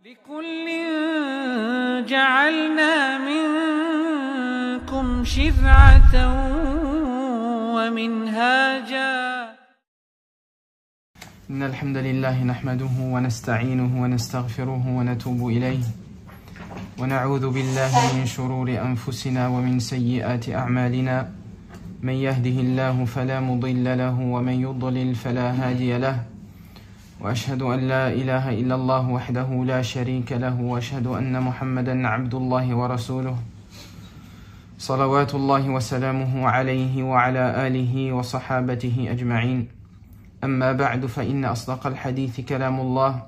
لكل جعلنا منكم شرعة ومنهاجا إن الحمد لله نحمده ونستعينه ونستغفره ونتوب إليه ونعوذ بالله من شرور أنفسنا ومن سيئات أعمالنا من يهده الله فلا مضل له ومن يضلل فلا هادي له وأشهد أن لا إله إلا الله وحده لا شريك له وأشهد أن محمدا عبد الله ورسوله صلوات الله وسلامه عليه وعلى آله وصحابته أجمعين أما بعد فإن أصدق الحديث كلام الله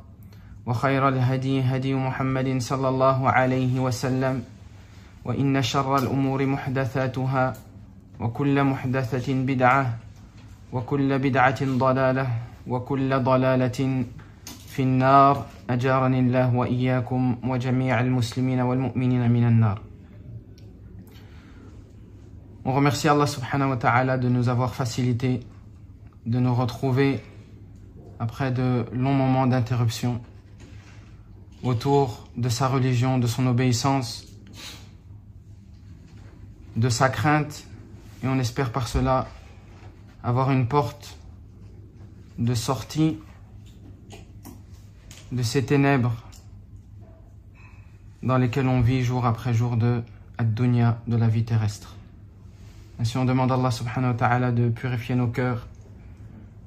وخير الهدي هدي محمد صلى الله عليه وسلم وإن شر الأمور محدثاتها وكل محدثة بدعة وكل بدعة ضلالة وكل ضلالة في النار أجارني الله وإياكم وجميع المسلمين والمؤمنين من النار. On remercie Allah subhanahu wa ta'ala de nous avoir facilité de nous retrouver après de longs moments d'interruption autour de sa religion, de son obéissance, de sa crainte, et on espère par cela avoir une porte de sortie de ces ténèbres dans lesquelles on vit jour après jour de ad-dunya, de la vie terrestre. Ainsi on demande à Allah subhanahu wa ta'ala de purifier nos cœurs,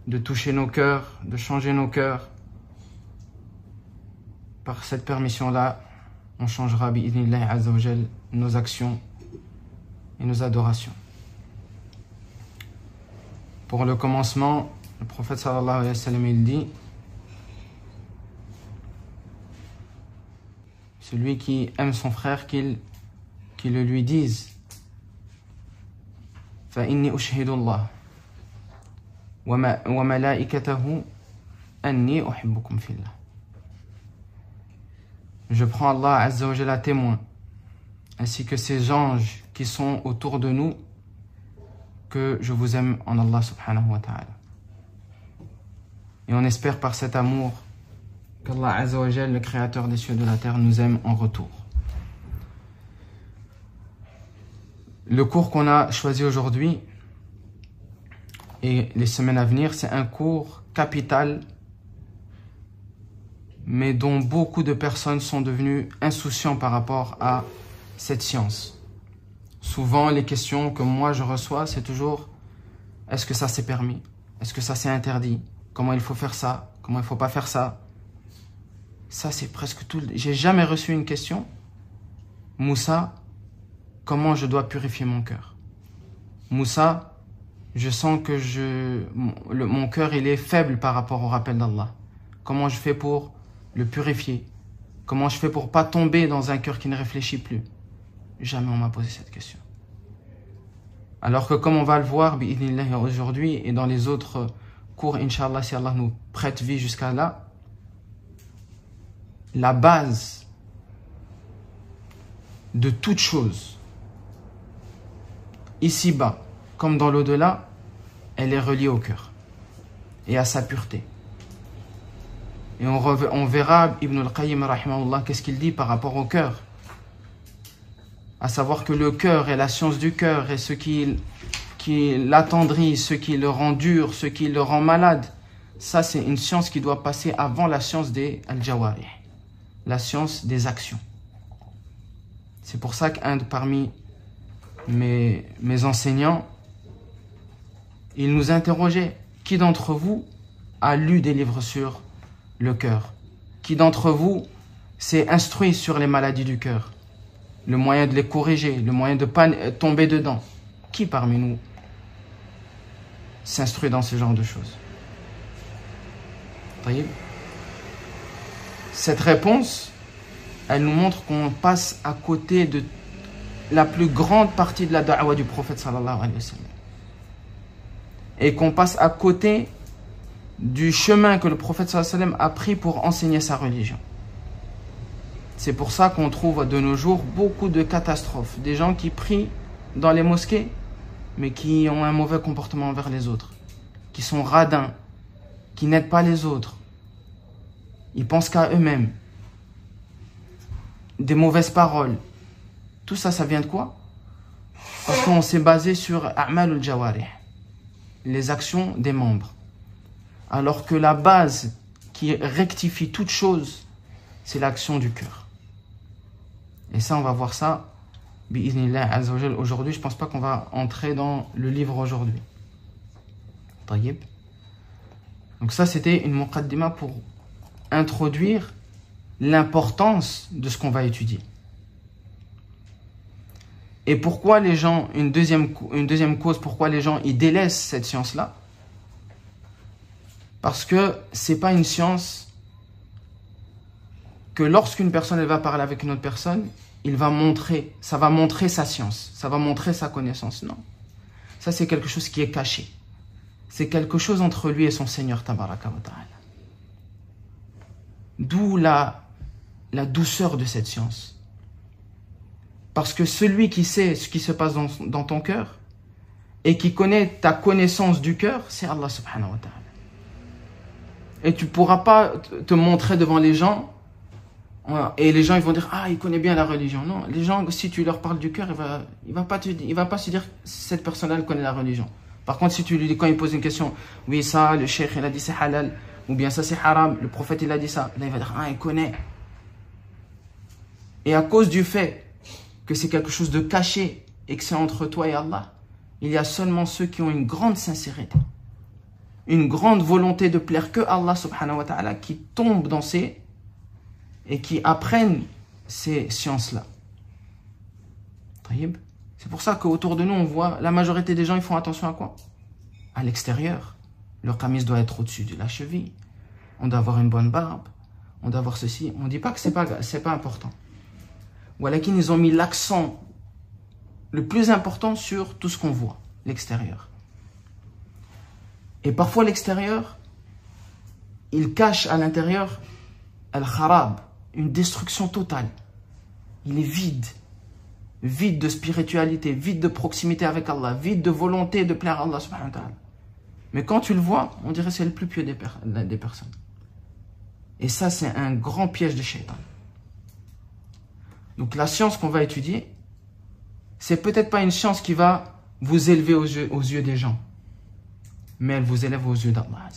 de toucher nos cœurs, de changer nos cœurs. Par cette permission-là, on changera bi'idhnillahi azza wa jal nos actions et nos adorations. Pour le commencement, le prophète sallallahu alayhi wa sallam il dit: celui qui aime son frère qu'il le lui dise. فإني أشهد الله وملائكته أني أحبكم في الله. Je prends Allah azza wa jalla témoin, ainsi que ces anges qui sont autour de nous, que je vous aime en Allah subhanahu wa ta'ala. Et on espère par cet amour qu'Allah azza wa jalla, le créateur des cieux et de la terre, nous aime en retour. Le cours qu'on a choisi aujourd'hui et les semaines à venir, c'est un cours capital, mais dont beaucoup de personnes sont devenues insouciants par rapport à cette science. Souvent, les questions que moi je reçois, c'est toujours: est-ce que ça c'est permis? Est-ce que ça c'est interdit? Comment il faut faire ça? Comment il ne faut pas faire ça? Ça c'est presque tout. J'ai jamais reçu une question: Moussa, comment je dois purifier mon cœur? Moussa, je sens que mon cœur il est faible par rapport au rappel d'Allah. Comment je fais pour le purifier? Comment je fais pour pas tomber dans un cœur qui ne réfléchit plus? Jamais on m'a posé cette question. Alors que comme on va le voir bi'idhnillah aujourd'hui et dans les autres cours, Inch'Allah, si Allah nous prête vie jusqu'à là, la base de toute chose, ici-bas comme dans l'au-delà, elle est reliée au cœur et à sa pureté. Et on verra Ibn al-Qayyim rahimahullah qu'est-ce qu'il dit par rapport au cœur, à savoir que le cœur et la science du cœur et ce qui l'attendrit, ce qui le rend dur, ce qui le rend malade, ça c'est une science qui doit passer avant la science des al-jawari, la science des actions. C'est pour ça qu'un parmi mes enseignants, il nous interrogeait: qui d'entre vous a lu des livres sur le cœur? Qui d'entre vous s'est instruit sur les maladies du cœur, le moyen de les corriger, le moyen de ne pas tomber dedans? Qui parmi nous s'instruit dans ce genre de choses? Cette réponse, elle nous montre qu'on passe à côté de la plus grande partie de la da'wa du prophète sallallahu alayhi wa sallam, et qu'on passe à côté du chemin que le prophète sallallahu alayhi wa sallam a pris pour enseigner sa religion. C'est pour ça qu'on trouve de nos jours beaucoup de catastrophes, des gens qui prient dans les mosquées mais qui ont un mauvais comportement envers les autres, qui sont radins, qui n'aident pas les autres, ils pensent qu'à eux-mêmes. des mauvaises paroles. Tout ça, ça vient de quoi? Parce qu'on s'est basé sur a'mal al-jawarih, les actions des membres. Alors que la base qui rectifie toute chose, c'est l'action du cœur. Et ça, on va voir ça, bi'idhnillah azza wa jal. Aujourd'hui, je ne pense pas qu'on va entrer dans le livre aujourd'hui. Tayyib. Donc ça, c'était une muqaddima pour introduire l'importance de ce qu'on va étudier. Et pourquoi les gens, une deuxième cause, pourquoi les gens ils délaissent cette science-là? Parce que c'est pas une science que lorsqu'une personne elle va parler avec une autre personne, ça va montrer sa science, ça va montrer sa connaissance. Non. Ça c'est quelque chose qui est caché. C'est quelque chose entre lui et son Seigneur Tabaraka wa Ta'ala. D'où la douceur de cette science. Parce que celui qui sait ce qui se passe dans ton cœur et qui connaît ta connaissance du cœur, c'est Allah subhanahu wa ta'ala. Et tu ne pourras pas te montrer devant les gens et les gens ils vont dire « Ah, il connaît bien la religion ». Non, les gens, si tu leur parles du cœur, il va pas se dire « Cette personne-là, elle connaît la religion ». Par contre, si tu lui dis, quand il pose une question « Oui, ça, le cheikh, il a dit c'est halal » ou bien « Ça, c'est haram, le prophète, il a dit ça ». Là, il va dire « Ah, il connaît ». Et à cause du fait que c'est quelque chose de caché et que c'est entre toi et Allah, il y a seulement ceux qui ont une grande sincérité, une grande volonté de plaire que Allah subhanahu wa ta'ala, qui tombent dans et qui apprennent ces sciences-là. C'est pour ça qu'autour de nous, on voit la majorité des gens, ils font attention à quoi? À l'extérieur. Leur camis doit être au-dessus de la cheville. On doit avoir une bonne barbe. On doit avoir ceci. On ne dit pas que c'est pas important. Walakin, ils ont mis l'accent le plus important sur tout ce qu'on voit, l'extérieur. Et parfois, l'extérieur, il cache à l'intérieur al-kharab, une destruction totale. Il est vide. Vide de spiritualité, vide de proximité avec Allah, vide de volonté de plaire à Allah subhanahu wa ta'ala. Mais quand tu le vois, on dirait que c'est le plus pieux des personnes. Et ça, c'est un grand piège de shaitan. Donc la science qu'on va étudier, c'est peut-être pas une science qui va vous élever aux yeux des gens, mais elle vous élève aux yeux d'Allah.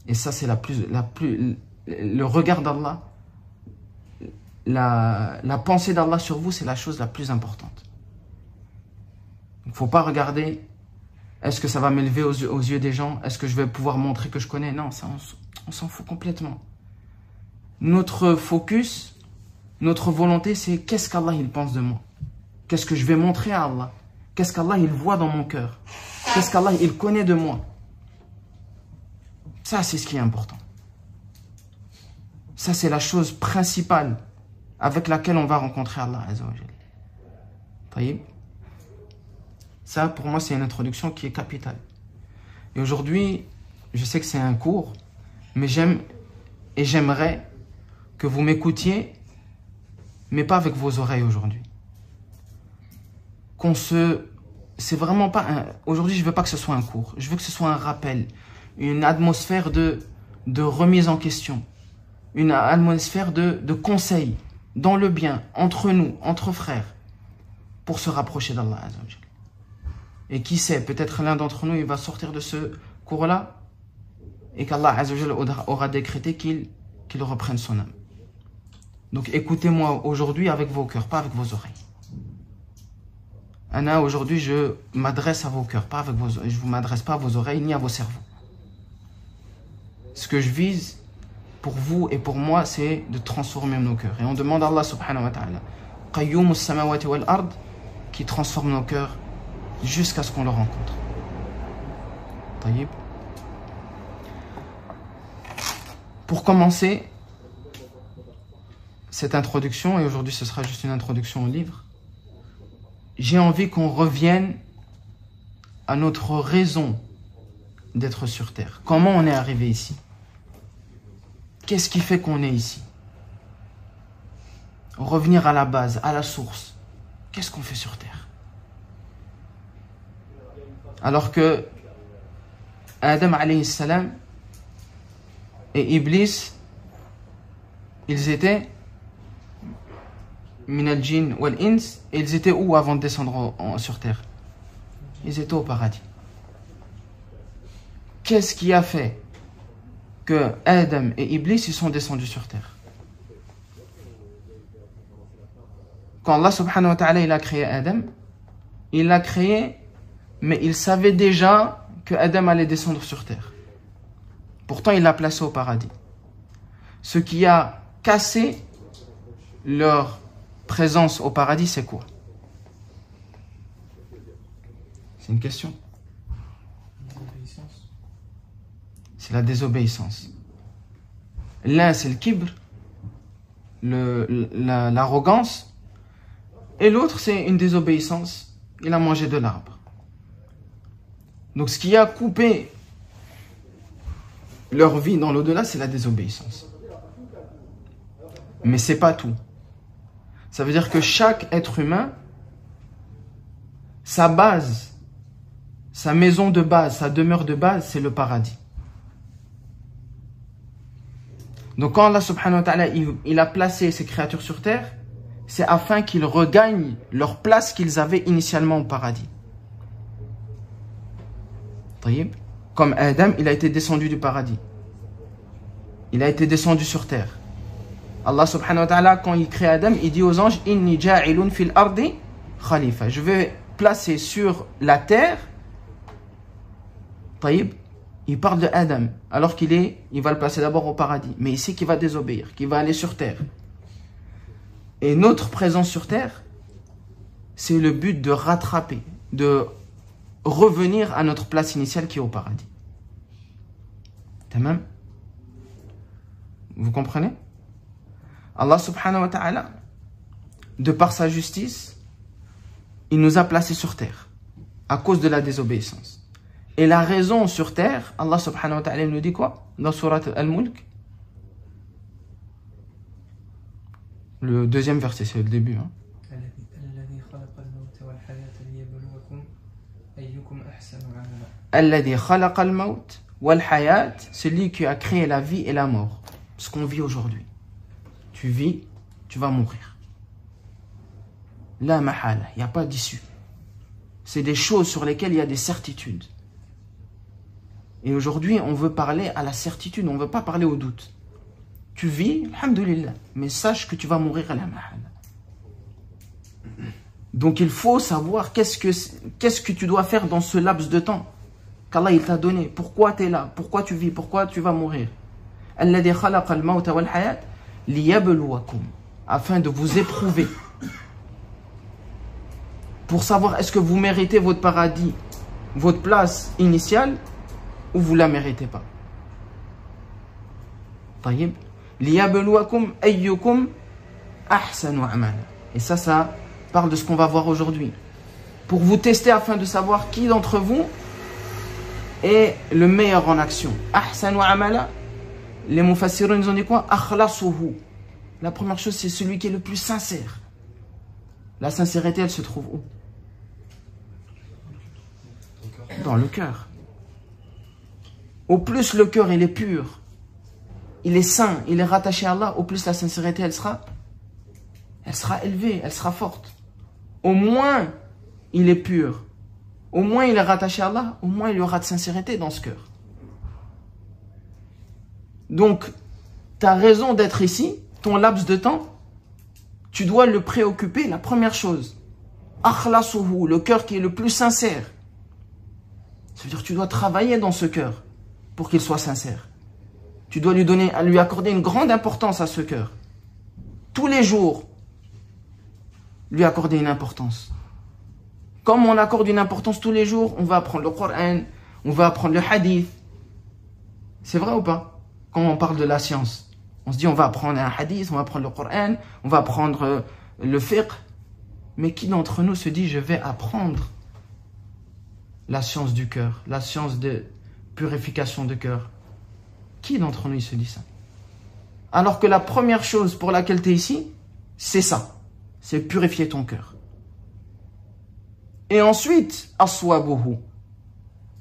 Et ça, c'est le regard d'Allah, la pensée d'Allah sur vous, c'est la chose la plus importante. Il ne faut pas regarder, est-ce que ça va m'élever aux yeux des gens? Est-ce que je vais pouvoir montrer que je connais? Non, ça, on s'en fout complètement. Notre focus, notre volonté, c'est qu'est-ce qu'Allah il pense de moi? Qu'est-ce que je vais montrer à Allah? Qu'est-ce qu'Allah il voit dans mon cœur? Qu'est-ce qu'Allah il connaît de moi? Ça, c'est ce qui est important. Ça, c'est la chose principale avec laquelle on va rencontrer Allah Azza wa Jal. Voyez? Ça, pour moi, c'est une introduction qui est capitale. Et aujourd'hui, je sais que c'est un cours, mais j'aimerais que vous m'écoutiez, mais pas avec vos oreilles aujourd'hui. C'est vraiment pas aujourd'hui, je veux pas que ce soit un cours. Je veux que ce soit un rappel, une atmosphère de remise en question, une atmosphère de conseil, dans le bien, entre nous, entre frères, pour se rapprocher d'Allah Azza wa Jal. Et qui sait, peut-être l'un d'entre nous, il va sortir de ce cours-là et qu'Allah Azza wa Jal aura décrété qu'il reprenne son âme. Donc écoutez-moi aujourd'hui avec vos cœurs, pas avec vos oreilles. Anna, aujourd'hui, je m'adresse à vos cœurs, pas avec vos oreilles. Je ne vous m'adresse pas à vos oreilles ni à vos cerveaux. Ce que je vise pour vous et pour moi, c'est de transformer nos cœurs. Et on demande à Allah subhanahu wa ta'ala, Qayyum as-samawati wal ard, qui transforme nos cœurs jusqu'à ce qu'on le rencontre. Taïb. Pour commencer cette introduction, et aujourd'hui ce sera juste une introduction au livre, j'ai envie qu'on revienne à notre raison d'être sur Terre. Comment on est arrivé ici? Qu'est-ce qui fait qu'on est ici? Revenir à la base, à la source. Qu'est-ce qu'on fait sur Terre? Alors que Adam alayhi salam et Iblis, ils étaient min al-jinn wal-ins, et ils étaient où avant de descendre sur terre? Ils étaient au paradis. Qu'est-ce qui a fait que Adam et Iblis ils sont descendus sur terre? Quand Allah subhanahu wa ta'ala il a créé Adam, il l'a créé, mais il savait déjà que Adam allait descendre sur terre. Pourtant, il l'a placé au paradis. Ce qui a cassé leur présence au paradis, c'est quoi? C'est une question. C'est la désobéissance. L'un, c'est le kibr, l'arrogance, et l'autre, c'est une désobéissance. Il a mangé de l'arbre. Donc, ce qui a coupé leur vie dans l'au-delà, c'est la désobéissance. Mais c'est pas tout. Ça veut dire que chaque être humain, sa base, sa maison de base, sa demeure de base, c'est le paradis. Donc quand Allah subhanahu wa ta'ala il a placé ces créatures sur terre, c'est afin qu'ils regagnent leur place qu'ils avaient initialement au paradis. Comme Adam, il a été descendu du paradis. Il a été descendu sur terre. Allah subhanahu wa ta'ala, quand il crée Adam, il dit aux anges, Inni ja'ilun fil ardi khalifa. Je vais placer sur la terre. Il parle de Adam, alors il va le placer d'abord au paradis. Mais ici, qu'il va désobéir, qu'il va aller sur terre. Et notre présence sur terre, c'est le but de rattraper, de revenir à notre place initiale qui est au paradis. Tamam? Vous comprenez? Allah subhanahu wa ta'ala, de par sa justice, il nous a placés sur terre à cause de la désobéissance. Et la raison sur terre, Allah subhanahu wa ta'ala nous dit quoi? Dans Surat Al-Mulk, le deuxième verset, c'est le début. Hein. Alladhi khalaqa al-maut wal-hayat, c'est lui qui a créé la vie et la mort. Ce qu'on vit aujourd'hui. Tu vis, tu vas mourir. La mahala, il n'y a pas d'issue. C'est des choses sur lesquelles il y a des certitudes. Et aujourd'hui, on veut parler à la certitude, on ne veut pas parler au doute. Tu vis, alhamdoulilah, mais sache que tu vas mourir à la mahala. Donc il faut savoir qu'est-ce que tu dois faire dans ce laps de temps qu'Allah il t'a donné. Pourquoi tu es là? Pourquoi tu vis? Pourquoi tu vas mourir? Alladhi khalaqa al-mawta wal-hayat liyabluwakum, afin de vous éprouver. Pour savoir est-ce que vous méritez votre paradis, votre place initiale, ou vous la méritez pas. Tayyib. Liyabluwakum ayyukum ahsanu amala. Et ça parle de ce qu'on va voir aujourd'hui. Pour vous tester afin de savoir qui d'entre vous est le meilleur en action. Ahsanu amala. Les mufassirun nous ont dit quoi? Akhlasuhu. La première chose, c'est celui qui est le plus sincère. La sincérité, elle se trouve où? Dans le cœur. Au plus le cœur il est pur, il est saint, il est rattaché à Allah, au plus la sincérité elle sera élevée, elle sera forte. Au moins il est pur, au moins il est rattaché à Allah, au moins il y aura de sincérité dans ce cœur. Donc, tu as raison d'être ici, ton laps de temps, tu dois le préoccuper, la première chose. Akhlasuhu, le cœur qui est le plus sincère. Ça veut dire que tu dois travailler dans ce cœur pour qu'il soit sincère. Tu dois lui accorder une grande importance à ce cœur. Tous les jours, lui accorder une importance. Comme on accorde une importance tous les jours, on va apprendre le Coran, on va apprendre le hadith. C'est vrai ou pas? Quand on parle de la science, on se dit on va apprendre un hadith, on va apprendre le Coran, on va apprendre le fiqh. Mais qui d'entre nous se dit je vais apprendre la science du cœur, la science de purification de cœur? Qui d'entre nous se dit ça? Alors que la première chose pour laquelle tu es ici, c'est ça. C'est purifier ton cœur. Et ensuite, aswabuhu.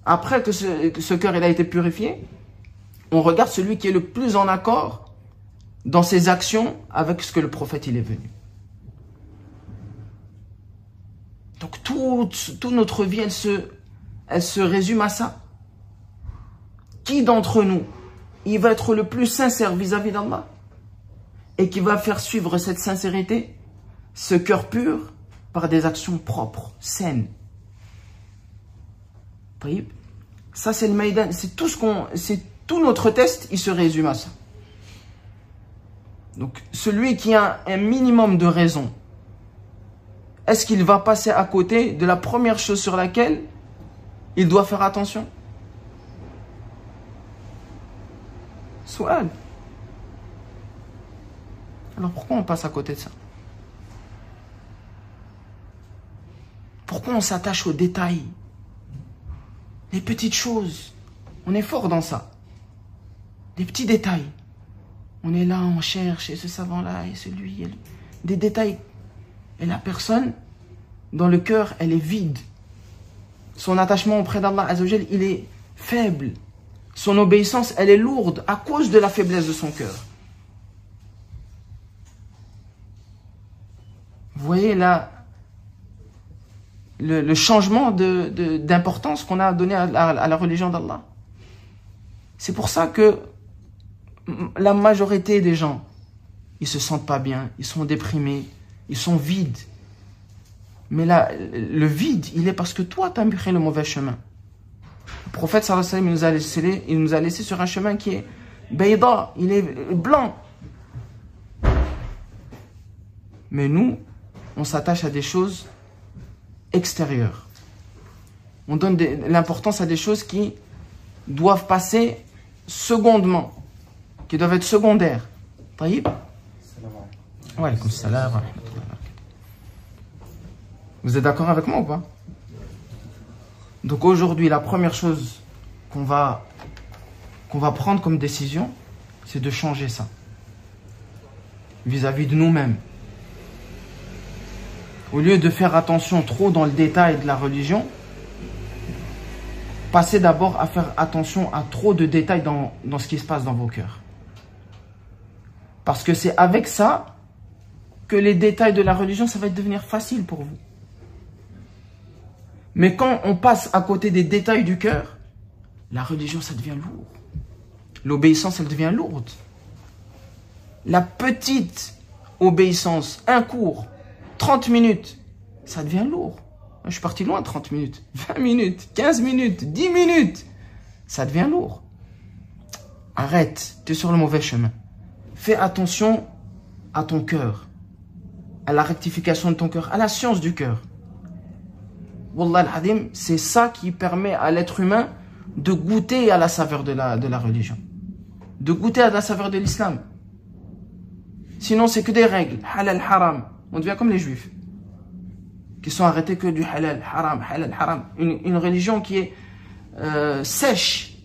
Après que ce cœur il a été purifié, on regarde celui qui est le plus en accord dans ses actions avec ce que le prophète il est venu. Donc toute notre vie, elle se résume à ça. Qui d'entre nous, il va être le plus sincère vis-à-vis d'Allah et qui va faire suivre cette sincérité, ce cœur pur, par des actions propres, saines. Ça c'est le Maïdan, c'est tout notre test, il se résume à ça. Donc celui qui a un minimum de raison, est-ce qu'il va passer à côté de la première chose sur laquelle il doit faire attention? Soual. Alors pourquoi on passe à côté de ça? Pourquoi on s'attache aux détails? Les petites choses. On est fort dans ça. Des petits détails. On est là, on cherche, et ce savant-là, et celui, et des détails. Et la personne, dans le cœur, elle est vide. Son attachement auprès d'Allah Azzawajal, il est faible. Son obéissance, elle est lourde à cause de la faiblesse de son cœur. Vous voyez là, le changement d'importance qu'on a donné à la religion d'Allah. C'est pour ça que la majorité des gens, ils se sentent pas bien, ils sont déprimés, ils sont vides. Mais là, le vide, il est parce que toi, tu as pris le mauvais chemin. Le prophète sallallahu alayhi wa sallam, il nous a laissé sur un chemin qui est bayda, il est blanc. Mais nous, on s'attache à des choses extérieures. On donne l'importance à des choses qui doivent passer secondement, qui doivent être secondaires. Taïb. Wa alaykoum salam wa rahmatullah. Vous êtes d'accord avec moi ou pas? Donc aujourd'hui, la première chose qu'on va prendre comme décision, c'est de changer ça. Vis-à-vis de nous-mêmes. Au lieu de faire attention trop dans le détail de la religion, passez d'abord à faire attention à trop de détails dans ce qui se passe dans vos cœurs. Parce que c'est avec ça que les détails de la religion, ça va devenir facile pour vous. Mais quand on passe à côté des détails du cœur, la religion, ça devient lourd. L'obéissance, elle devient lourde. La petite obéissance, un cours, 30 minutes, ça devient lourd. Je suis parti loin, 30 minutes, 20 minutes, 15 minutes, 10 minutes. Ça devient lourd. Arrête, tu es sur le mauvais chemin. Fais attention à ton cœur, à la rectification de ton cœur, à la science du cœur. Wallah al-Hadim, c'est ça qui permet à l'être humain de goûter à la saveur de la religion. De goûter à la saveur de l'islam. Sinon, c'est que des règles. Halal, haram. On devient comme les juifs. Qui sont arrêtés que du halal, haram, halal, haram. Une religion qui est sèche,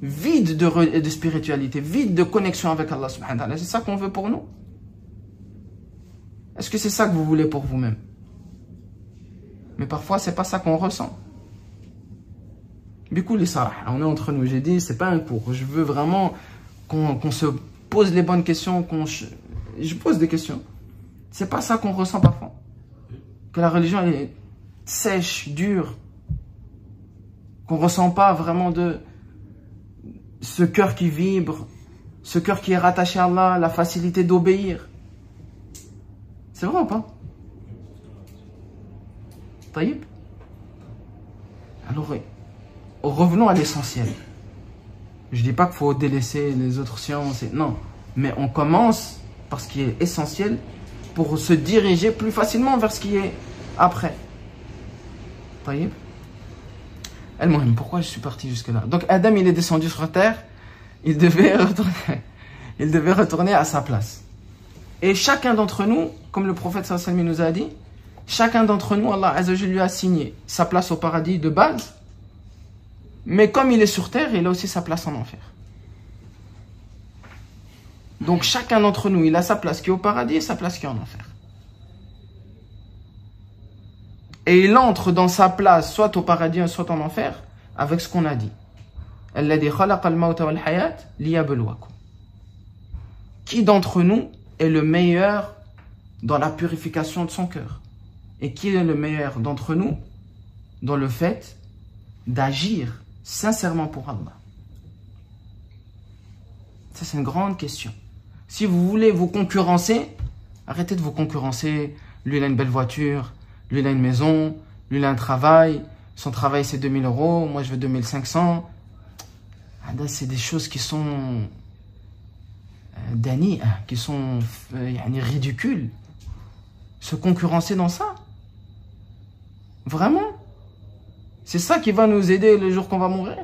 vide de spiritualité, vide de connexion avec Allah subhanahu wa ta'ala. C'est ça qu'on veut pour nous? Est-ce que c'est ça que vous voulez pour vous-même? Mais parfois, c'est pas ça qu'on ressent. Du coup, les sarah, on est entre nous. J'ai dit, c'est pas un cours. Je veux vraiment qu'on se pose les bonnes questions, je pose des questions. C'est pas ça qu'on ressent parfois. Que la religion est sèche, dure. Qu'on ressent pas vraiment de ce cœur qui vibre, ce cœur qui est rattaché à Allah, la facilité d'obéir. C'est vrai ou pas? Taïb. Alors, revenons à l'essentiel. Je dis pas qu'il faut délaisser les autres sciences. Non. Mais on commence par ce qui est essentiel pour se diriger plus facilement vers ce qui est après. Taïb. El-Mohim, pourquoi je suis parti jusque-là? Donc, Adam, il est descendu sur terre. Il devait retourner à sa place. Et chacun d'entre nous, comme le prophète sallallahu alayhi wa sallam nous a dit, chacun d'entre nous, Allah Azza wa Jalla lui a assigné sa place au paradis de base. Mais comme il est sur terre, il a aussi sa place en enfer. Donc chacun d'entre nous, il a sa place qui est au paradis et sa place qui est en enfer. Et il entre dans sa place, soit au paradis, soit en enfer, avec ce qu'on a dit. Alladhi khalaqa al-mawta wal-hayat liyabluwakum. Qui d'entre nous est le meilleur dans la purification de son cœur? et qui est le meilleur d'entre nous dans le fait d'agir sincèrement pour Allah? Ça, c'est une grande question. Si vous voulez vous concurrencer, arrêtez de vous concurrencer. Lui, il a une belle voiture, lui, il a une maison, lui, il a un travail, son travail, c'est 2000 €, moi, je veux 2500. C'est des choses qui sont qui sont ridicules. Se concurrencer dans ça. Vraiment? C'est ça qui va nous aider le jour qu'on va mourir?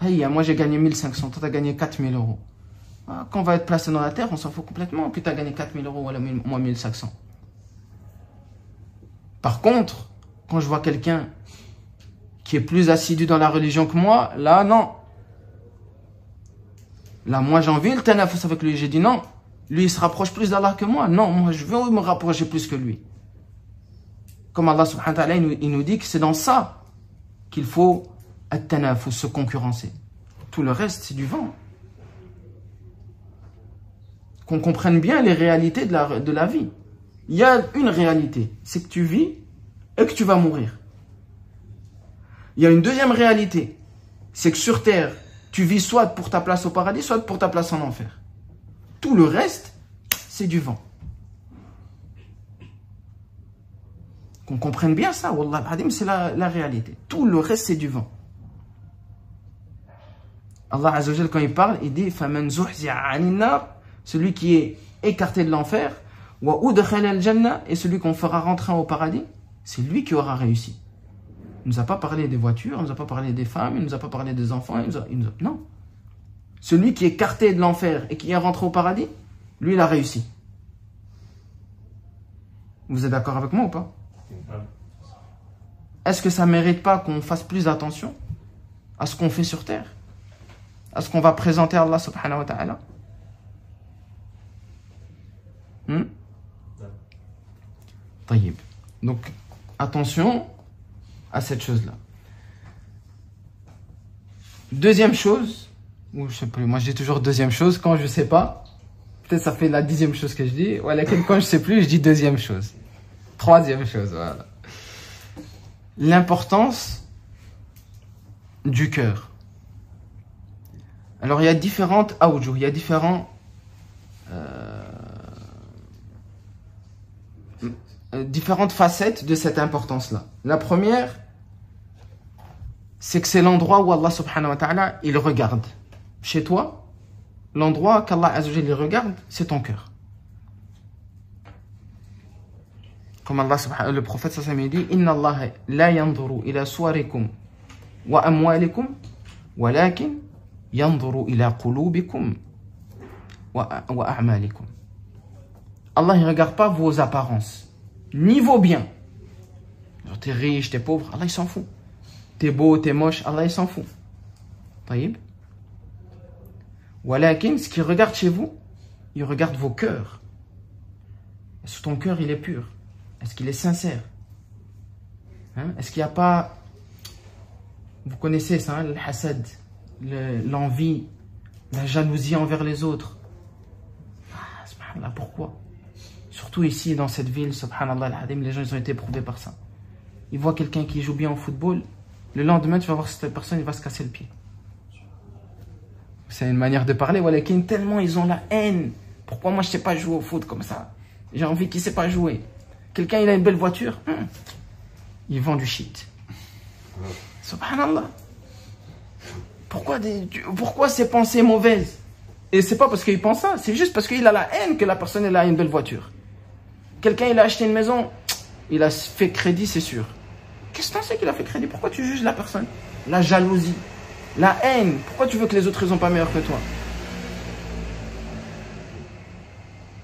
Hey, moi j'ai gagné 1500, toi t'as gagné 4000 €. Quand on va être placé dans la terre, on s'en fout complètement que tu as gagné 4000 € ou moi 1500. Par contre, quand je vois quelqu'un qui est plus assidu dans la religion que moi, là non. Là, moi j'ai envie le tanafus avec lui. J'ai dit non, lui il se rapproche plus d'Allah que moi. Non, moi je veux me rapprocher plus que lui. Comme Allah subhanahu wa ta'ala, il nous dit que c'est dans ça qu'il faut at-tanafus, se concurrencer. Tout le reste, c'est du vent. Qu'on comprenne bien les réalités de la vie. Il y a une réalité, c'est que tu vis et que tu vas mourir. Il y a une deuxième réalité, c'est que sur terre, tu vis soit pour ta place au paradis, soit pour ta place en enfer. Tout le reste, c'est du vent. Qu'on comprenne bien ça, Wallah al-Hadim, c'est la réalité. Tout le reste, c'est du vent. Allah Azza wa Jal, quand il parle, il dit فَمَنْ زُحْزِعَ عَنِ النَّارِ, celui qui est écarté de l'enfer, وَأُدْخَلَ الْجَنَّةِ, et celui qu'on fera rentrer au paradis, c'est lui qui aura réussi. Il ne nous a pas parlé des voitures, il ne nous a pas parlé des femmes, il ne nous a pas parlé des enfants, non. Celui qui est écarté de l'enfer et qui est rentré au paradis, lui, il a réussi. Vous êtes d'accord avec moi ou pas? Est-ce que ça ne mérite pas qu'on fasse plus attention à ce qu'on fait sur terre? À ce qu'on va présenter à Allah subhanahu wa ta'ala? Taïb. Donc, attention à cette chose-là. Deuxième chose, ou je sais plus, moi je dis toujours deuxième chose quand je sais pas. Peut-être ça fait la 10e chose que je dis. Ou quand je sais plus, je dis deuxième chose. Troisième chose, voilà. L'importance du cœur. Alors il y a différentes awjuh, il y a différentes facettes de cette importance-là. La première, c'est que c'est l'endroit où Allah subhanahu wa ta'ala, il regarde. Chez toi, l'endroit qu'Allah azza wa jalla, il regarde, c'est ton cœur. Comme Allah subhanahu, le prophète sallallahu alayhi wa sallam dit, Inna Allah la yanzuru ila suwarikum wa amwalikum, walakin yanzuru ila qulubikum wa a'malikum. Allah ne regarde pas vos apparences, ni vos biens. T'es riche, t'es pauvre, Allah il s'en fout. T'es beau, t'es moche, Allah il s'en fout. Taïb. Walakin, ce qu'il regarde chez vous, il regarde vos cœurs. Est-ce que ton cœur il est pur? Est-ce qu'il est sincère? Est-ce qu'il n'y a pas, vous connaissez ça, le hasad, l'envie, la jalousie envers les autres? Subhanallah, pourquoi? Surtout ici, dans cette ville, subhanallah al-hadim, les gens ils ont été éprouvés par ça. Ils voient quelqu'un qui joue bien au football, le lendemain tu vas voir cette personne, il va se casser le pied. C'est une manière de parler, walakin, tellement ils ont la haine. Pourquoi moi je ne sais pas jouer au foot comme ça? J'ai envie qu'il ne sait pas jouer. Quelqu'un il a une belle voiture, il vend du shit. Subhanallah. Pourquoi ces pensées mauvaises? Et c'est pas parce qu'il pense ça, c'est juste parce qu'il a la haine que la personne elle a une belle voiture. Quelqu'un il a acheté une maison, il a fait crédit, c'est sûr. Qu'est-ce que tu sais qu'il a fait crédit? Pourquoi tu juges la personne? La jalousie, la haine. Pourquoi tu veux que les autres ils sont pas meilleurs que toi?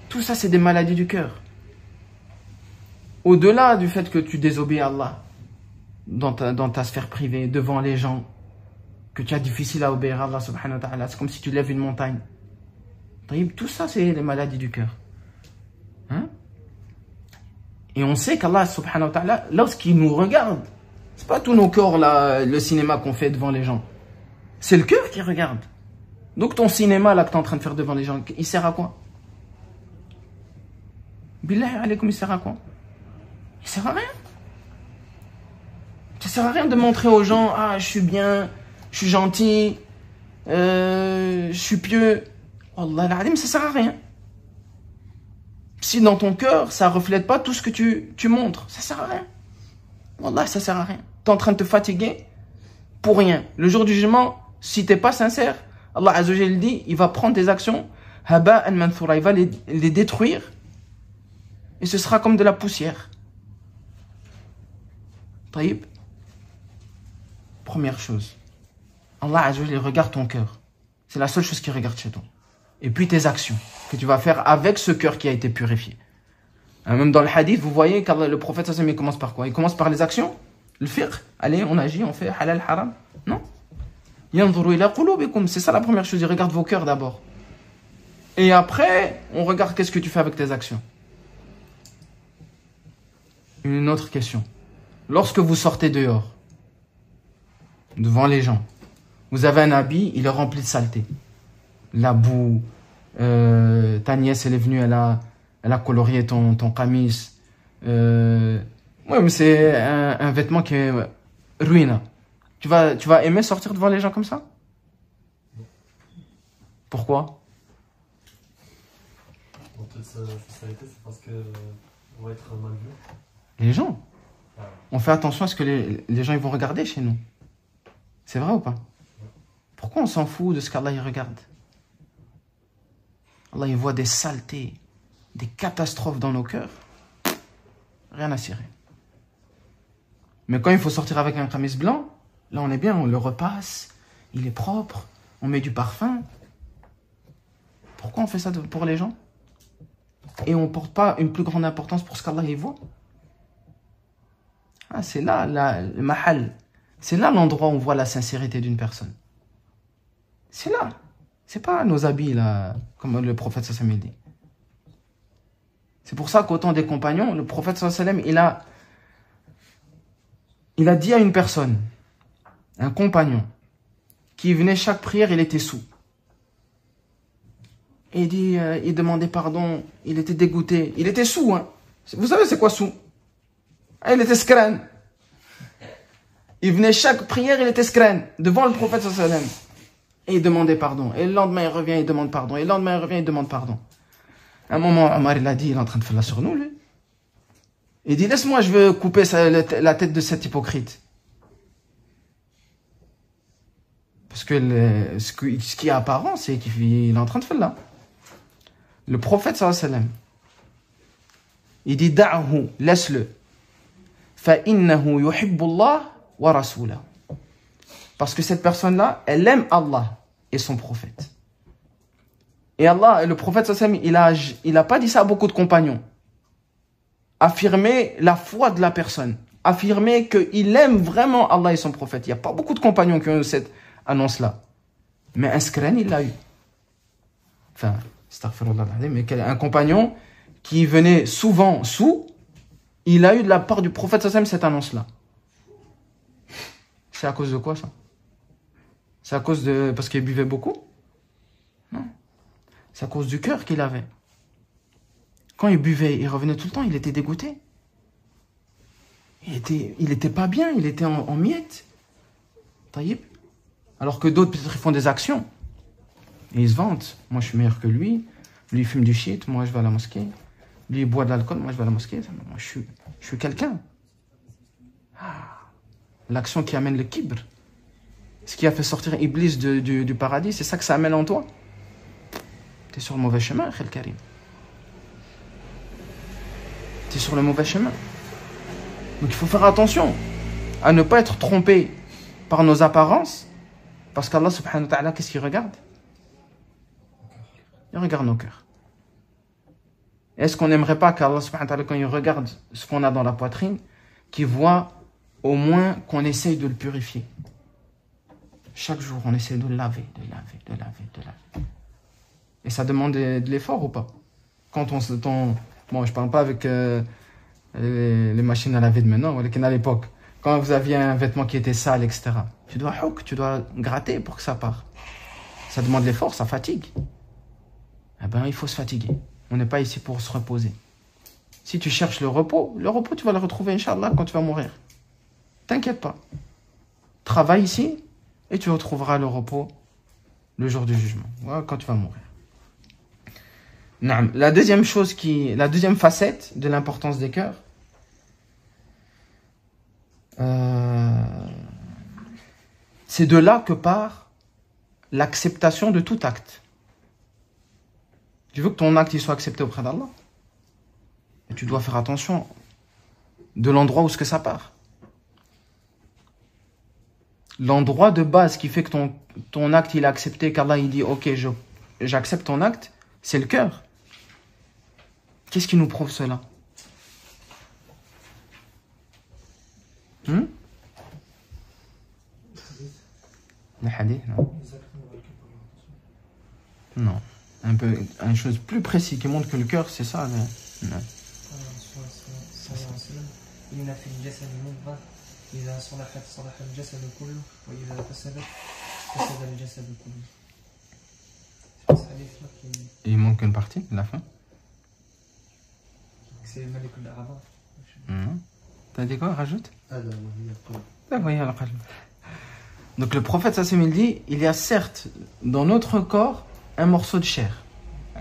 Tout ça c'est des maladies du cœur. Au-delà du fait que tu désobéis à Allah dans ta sphère privée, devant les gens, que tu as difficile à obéir à Allah subhanahu wa ta'ala, c'est comme si tu lèves une montagne. Tout ça c'est les maladies du cœur. Et on sait qu'Allah subhanahu wa ta'ala, lorsqu'il nous regarde, c'est pas tous nos corps là, le cinéma qu'on fait devant les gens. C'est le cœur qui regarde. Donc ton cinéma là que tu es en train de faire devant les gens, il sert à quoi? Billahi alaykum, il sert à quoi? Il sert à rien. Ça sert à rien de montrer aux gens, ah, je suis bien, je suis gentil, je suis pieux. Wallah al-alim, ça sert à rien. Si dans ton cœur, ça reflète pas tout ce que tu montres, ça sert à rien. Wallah, ça sert à rien. Tu es en train de te fatiguer pour rien. Le jour du jugement, si tu n'es pas sincère, Allah Azza wa Jalla dit, il va prendre tes actions, haba'an manthura, il va les détruire, et ce sera comme de la poussière. Taïb. Première chose, Allah Azza wa Jalla regarde ton cœur. C'est la seule chose qu'il regarde chez toi. Et puis tes actions que tu vas faire avec ce cœur qui a été purifié. Même dans le hadith, vous voyez que le prophète sallallahu alayhi wa sallam, il commence par quoi? Il commence par les actions. Le fiqh. Allez, on agit, on fait halal, haram. Non. Yanzuru ila qulubikum. C'est ça la première chose. Il regarde vos cœurs d'abord. Et après, on regarde qu'est-ce que tu fais avec tes actions. Une autre question. Lorsque vous sortez dehors, devant les gens, vous avez un habit, il est rempli de saleté. La boue, ta nièce, elle est venue, elle a colorié ton camis. Ouais, mais c'est un vêtement qui est ruineux. Tu vas aimer sortir devant les gens comme ça? Pourquoi? En toute sincérité, c'est parce que on va être mal vu. Les gens. On fait attention à ce que les gens ils vont regarder chez nous. C'est vrai ou pas? Pourquoi on s'en fout de ce qu'Allah il regarde? Allah il voit des saletés, des catastrophes dans nos cœurs. Rien à cirer. Mais quand il faut sortir avec un camis blanc, là on est bien, on le repasse, il est propre, on met du parfum. Pourquoi on fait ça pour les gens? Et on ne porte pas une plus grande importance pour ce qu'Allah y voit? Ah, c'est là le mahal. C'est là l'endroit où on voit la sincérité d'une personne. C'est là. C'est pas nos habits là, comme le prophète sallallahu alayhi wa sallam dit. C'est pour ça qu'au temps des compagnons, le prophète sallallahu alayhi wa sallam, il a dit à une personne, un compagnon, qui venait chaque prière, il était saoul. Et il demandait pardon, il était dégoûté. Il était saoul, hein. Vous savez c'est quoi saoul? Ah, il était skran. Il venait chaque prière, il était skran, devant le prophète sallallahu alayhi wa sallam. Et il demandait pardon. Et le lendemain, il revient, il demande pardon. Et le lendemain, il revient, il demande pardon. À un moment, Omar, il a dit, il est en train de faire la sur nous, lui. Il dit, laisse-moi, je veux couper la tête de cet hypocrite. Parce que ce qui est apparent, c'est qu'il est en train de faire là. Le prophète, sallallahu alayhi wa sallam, il dit, da'ahu, laisse-le. Fa'innahu yuhibbullah wa rasulahu. Parce que cette personne-là, elle aime Allah et son prophète. Et Allah, le prophète sallallahu alayhi wa sallam, il a pas dit ça à beaucoup de compagnons. Affirmer la foi de la personne. Affirmer qu'il aime vraiment Allah et son prophète. Il n'y a pas beaucoup de compagnons qui ont eu cette annonce-là. Mais un skran, il l'a eu. Enfin, astaghfirullah, mais un compagnon qui venait souvent sous, il a eu de la part du prophète sallallahu alayhi wa sallam cette annonce-là. C'est à cause de quoi ça? C'est à cause de... parce qu'il buvait beaucoup? Non. C'est à cause du cœur qu'il avait. Quand il buvait, il revenait tout le temps, il était dégoûté. Il était pas bien, il était en miettes. Taïb. Alors que d'autres, peut-être, ils font des actions. Et ils se vantent. Moi, je suis meilleur que lui. Lui, il fume du shit, moi, je vais à la mosquée. Lui, il boit de l'alcool, moi, je vais à la mosquée. Moi, je suis quelqu'un. L'action qui amène le kibr. Ce qui a fait sortir Iblis du paradis, c'est ça que ça amène en toi. Tu es sur le mauvais chemin, Khel Karim. Tu es sur le mauvais chemin. Donc il faut faire attention à ne pas être trompé par nos apparences. Parce qu'Allah subhanahu wa ta'ala, qu'est-ce qu'il regarde? Il regarde nos cœurs. Est-ce qu'on n'aimerait pas qu'Allah subhanahu wa ta'ala, quand il regarde ce qu'on a dans la poitrine, qu'il voit au moins qu'on essaye de le purifier? Chaque jour, on essaie de le laver, de laver, de laver, de laver. Et ça demande de l'effort ou pas? Quand bon, je parle pas avec les machines à laver de maintenant, mais à l'époque, quand vous aviez un vêtement qui était sale, etc., tu dois gratter pour que ça parte. Ça demande de l'effort, ça fatigue. Eh ben, il faut se fatiguer. On n'est pas ici pour se reposer. Si tu cherches le repos, tu vas le retrouver, Inch'Allah, quand tu vas mourir. T'inquiète pas. Travaille ici et tu retrouveras le repos le jour du jugement, voilà, quand tu vas mourir. La deuxième facette de l'importance des cœurs, c'est de là que part l'acceptation de tout acte. Tu veux que ton acte il soit accepté auprès d'Allah, et tu dois faire attention de l'endroit où ce que ça part. L'endroit de base qui fait que ton acte il est accepté, qu'Allah il dit ok j'accepte ton acte, c'est le cœur. Qu'est-ce qui nous prouve cela? Le hadith, non. Non. Une chose plus précise qui montre que le cœur, c'est ça. Non. Et il manque une partie, la fin. C'est Malik al-Araba. T'as dit quoi? Rajoute. Donc le prophète Sassim il dit, il y a certes dans notre corps un morceau de chair.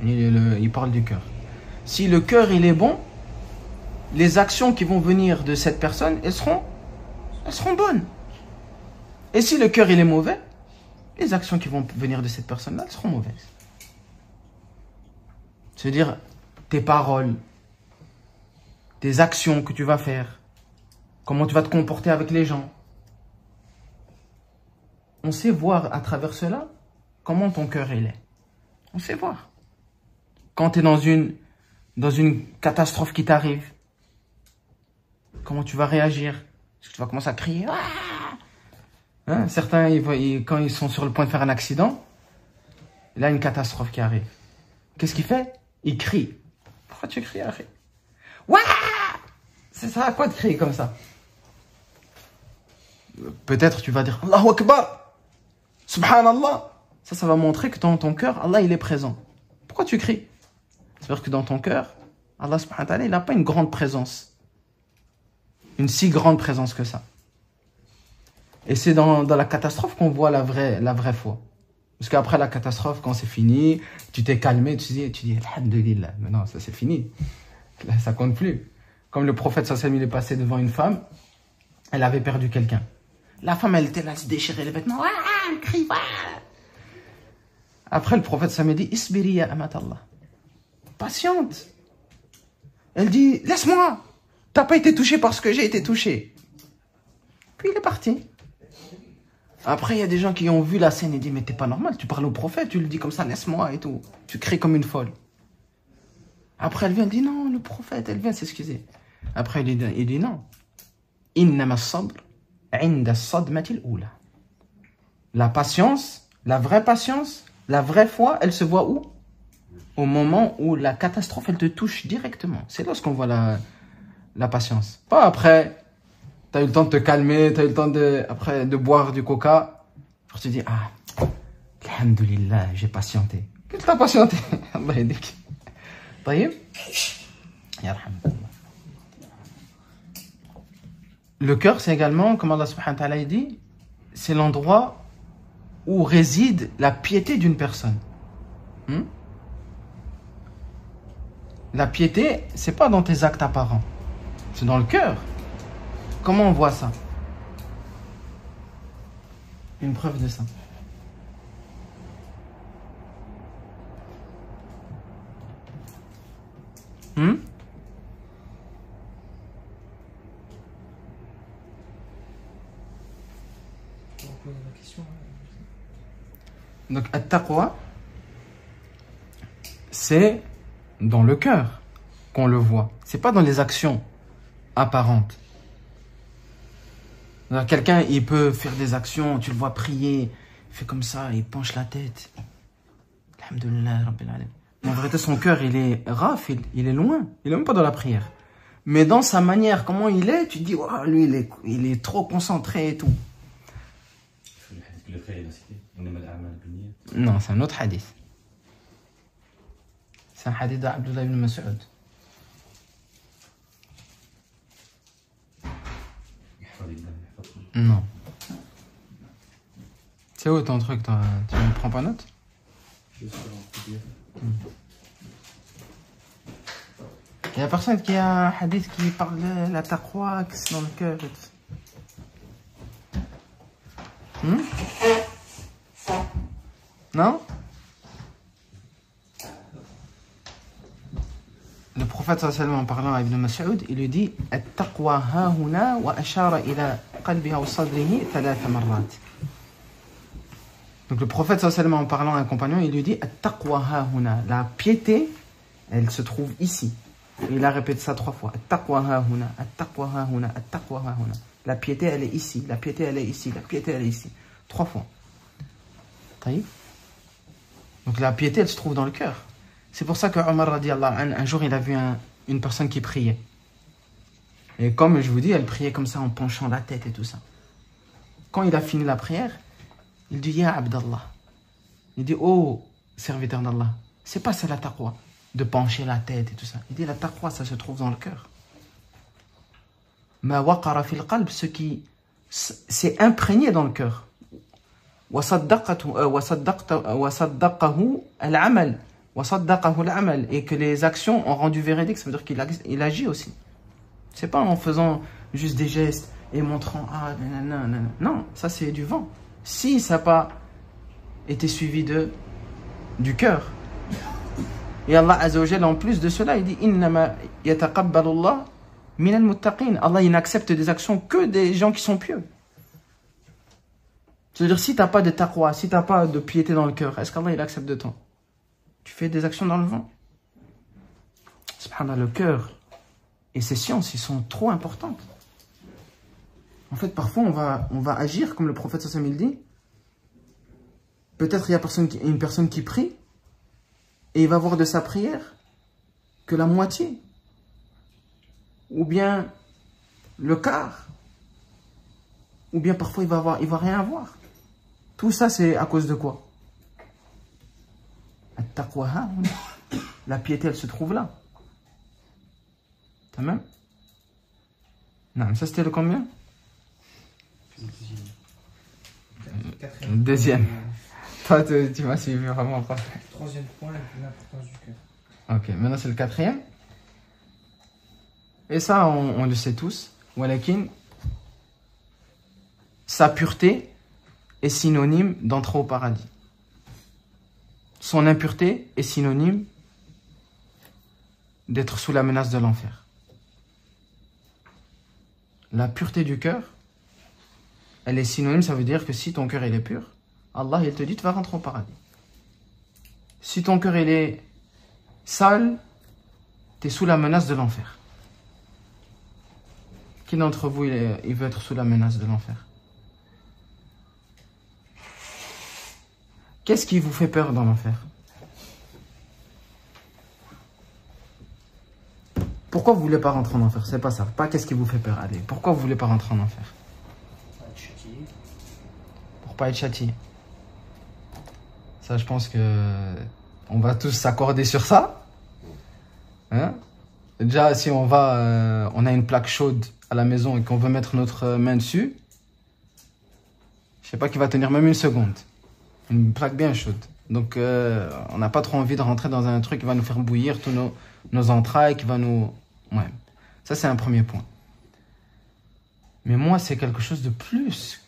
Il parle du cœur. Si le cœur il est bon, les actions qui vont venir de cette personne, elles seront bonnes. Et si le cœur il est mauvais, les actions qui vont venir de cette personne-là, elles seront mauvaises. C'est-à-dire tes paroles, tes actions que tu vas faire, comment tu vas te comporter avec les gens. On sait voir à travers cela comment ton cœur il est. On sait voir. Quand tu es dans une catastrophe qui t'arrive, comment tu vas réagir? Est-ce que tu vas commencer à crier? Hein? Certains, quand ils sont sur le point de faire un accident, il y a une catastrophe qui arrive. Qu'est-ce qu'il fait? Il crie. Pourquoi tu cries, Harry? Ouah! C'est ça, à quoi de crier comme ça? Peut-être tu vas dire Allahu Akbar, Subhanallah. Ça va montrer que dans ton cœur, Allah il est présent. Pourquoi tu cries? C'est-à-dire que dans ton cœur, Allah subhanahu wa ta'ala, il n'a pas une grande présence. Une si grande présence que ça. Et c'est dans la catastrophe qu'on voit la vraie foi. Parce qu'après la catastrophe, quand c'est fini, tu t'es calmé, tu dis Alhamdulillah. Mais non, ça c'est fini. Là, ça compte plus. Comme le prophète sallallahu il est passé devant une femme, elle avait perdu quelqu'un. La femme, elle était là, se déchirait les vêtements. Elle crie. Après, le prophète sallallahu dit Isbiri ya amatallah. Patiente. Elle dit laisse-moi. T'as pas été touché parce que j'ai été touché. Puis il est parti. Après, il y a des gens qui ont vu la scène et disent mais t'es pas normal, tu parles au prophète, tu le dis comme ça, laisse-moi et tout. Tu cries comme une folle. Après, elle vient, elle dit non, le prophète, elle vient s'excuser. Après, il dit non. Innama as-sabr 'inda as-sadmati al-ula. La patience, la vraie foi, elle se voit où? Au moment où la catastrophe, elle te touche directement. C'est lorsqu'on voit la patience. Pas après, tu as eu le temps de te calmer, tu as eu le temps de boire du coca. Après, tu dis, alhamdulillah, j'ai patienté. Qu'est-ce que tu as patienté? Allah yadik. طيب. Le cœur, c'est également, comme Allah subhanahu wa ta'ala dit, c'est l'endroit où réside la piété d'une personne. La piété, c'est pas dans tes actes apparents, c'est dans le cœur. Comment on voit ça? Une preuve de ça. Donc, at-taqwa, c'est dans le cœur qu'on le voit. C'est pas dans les actions apparentes. Quelqu'un, il peut faire des actions, tu le vois prier, il fait comme ça, il penche la tête. Alhamdulillah, Rabbil Alamin. En vérité, son cœur, il est raf, il est loin. Il est même pas dans la prière. Mais dans sa manière, comment il est, tu te dis, oh, lui, il est trop concentré et tout. Non, c'est un autre hadith. C'est un hadith d'Abdullah ibn Mas'ud. Non. C'est où ton truc, toi? Tu ne prends pas note? Je suis en PDF. Il y a personne qui a un hadith qui parle de la taqwa, que c'est dans le cœur et tout. Non? Le prophète sallallahu en parlant à Ibn Mas'ud, il lui dit At-taqwa hahuna wa ashara ila qalbiha wa sadrihi thalatha marrat. Donc le prophète sallallahu en parlant à un compagnon, il lui dit At-taqwa hahuna. La piété, elle se trouve ici. Et il a répété ça 3 fois. At-taqwa hahuna, at-taqwa hahuna, at-taqwa hahuna. La piété, elle est ici. La piété, elle est ici. La piété, elle est ici. 3 fois. Taïb. Donc la piété, elle se trouve dans le cœur. C'est pour ça que Omar radiallahu anhu, un jour, il a vu une personne qui priait. Et comme je vous dis, elle priait comme ça en penchant la tête et tout ça. Quand il a fini la prière, il dit Ya Abdallah. Il dit oh serviteur d'Allah, c'est pas ça la taqwa, de pencher la tête et tout ça. Il dit la taqwa, ça se trouve dans le cœur. Ma waqara fil qalb, ce qui s'est imprégné dans le cœur. Wa saddaqahu al-amal. Et que les actions ont rendu véridique, ça veut dire qu'il agit aussi. C'est pas en faisant juste des gestes et montrant ah nanana. Non, ça c'est du vent. Si ça n'a pas été suivi du cœur. Et Allah Azza wa Jalla, en plus de cela, il dit innama yataqabbalu Allah minal muttaqin. Allah, il n'accepte des actions que des gens qui sont pieux. C'est-à-dire si tu n'as pas de taqwa, si tu n'as pas de piété dans le cœur, est-ce qu'Allah il accepte de toi? Tu fais des actions dans le vent. Subhanallah, le cœur et ses sciences, ils sont trop importantes. En fait, parfois, on va agir comme le prophète sallallahu alayhi wa sallam dit. Peut-être il y a une personne qui prie et il va voir de sa prière que la moitié. Ou bien le quart. Ou bien parfois, il va rien avoir. Tout ça, c'est à cause de quoi? La piété, elle se trouve là. T'as même? Non, ça c'était le combien? Deuxième. Toi, tu m'as suivi vraiment pas. Troisième point, l'importance du cœur. Ok, maintenant c'est le 4e. Et ça, on le sait tous. Walakin, sa pureté est synonyme d'entrer au paradis. Son impureté est synonyme d'être sous la menace de l'enfer. La pureté du cœur, elle est synonyme, ça veut dire que si ton cœur il est pur, Allah il te dit tu vas rentrer au paradis. Si ton cœur il est sale, tu es sous la menace de l'enfer. Qui d'entre vous il veut être sous la menace de l'enfer? Qu'est-ce qui vous fait peur dans l'enfer? Pourquoi vous ne voulez pas rentrer en enfer? C'est pas ça. Pas qu'est-ce qui vous fait peur. Allez, pourquoi vous ne voulez pas rentrer en enfer? Pour pas être châtié. Ça, je pense que on va tous s'accorder sur ça. Hein? Déjà, si on va, on a une plaque chaude à la maison et qu'on veut mettre notre main dessus, je sais pas qui va tenir même une seconde. Une plaque bien chaude. Donc, on n'a pas trop envie de rentrer dans un truc qui va nous faire bouillir tous nos entrailles, qui va nous... Ouais. Ça, c'est un premier point. Mais moi, c'est quelque chose de plus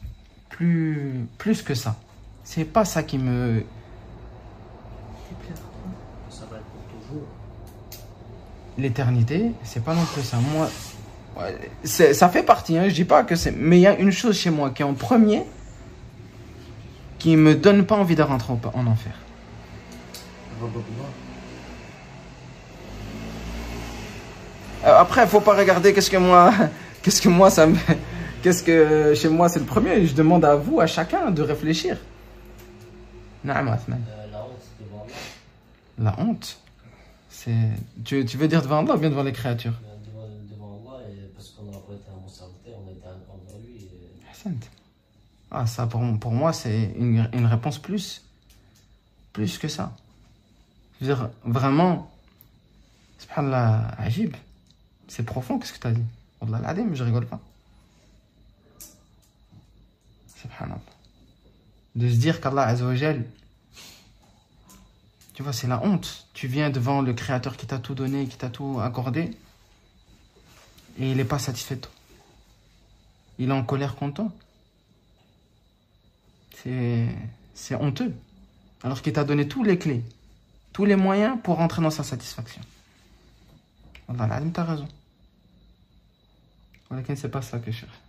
que ça. C'est pas ça qui me... Ça va être pour toujours. L'éternité, c'est pas non plus ça. Moi, ouais, ça fait partie, hein, je dis pas que c'est... Mais il y a une chose chez moi qui est en premier, qui me donne pas envie de rentrer en enfer. Après, il faut pas regarder qu'est-ce que moi ça me... Qu'est-ce que chez moi c'est le premier. Je demande à vous, à chacun, de réfléchir. La honte devant Allah. La honte, c'est... Tu veux dire devant Allah ou bien devant les créatures? Devant Allah, parce qu'on n'a pas été un bon serviteur, on a été un envers lui. Ah, ça pour moi c'est une réponse plus que ça. Je veux dire, vraiment, subhanallah, ajib. C'est profond, qu'est-ce que tu as dit? Wallah al-adim, je rigole pas. de se dire qu'Allah Azza wa Jal, tu vois, c'est la honte. Tu viens devant le Créateur qui t'a tout donné, qui t'a tout accordé, et il n'est pas satisfait de toi. Il est en colère contre toi. C'est honteux. Alors qu'il t'a donné tous les clés, tous les moyens pour rentrer dans sa satisfaction. Allah, t'as raison. C'est pas ça que je cherche.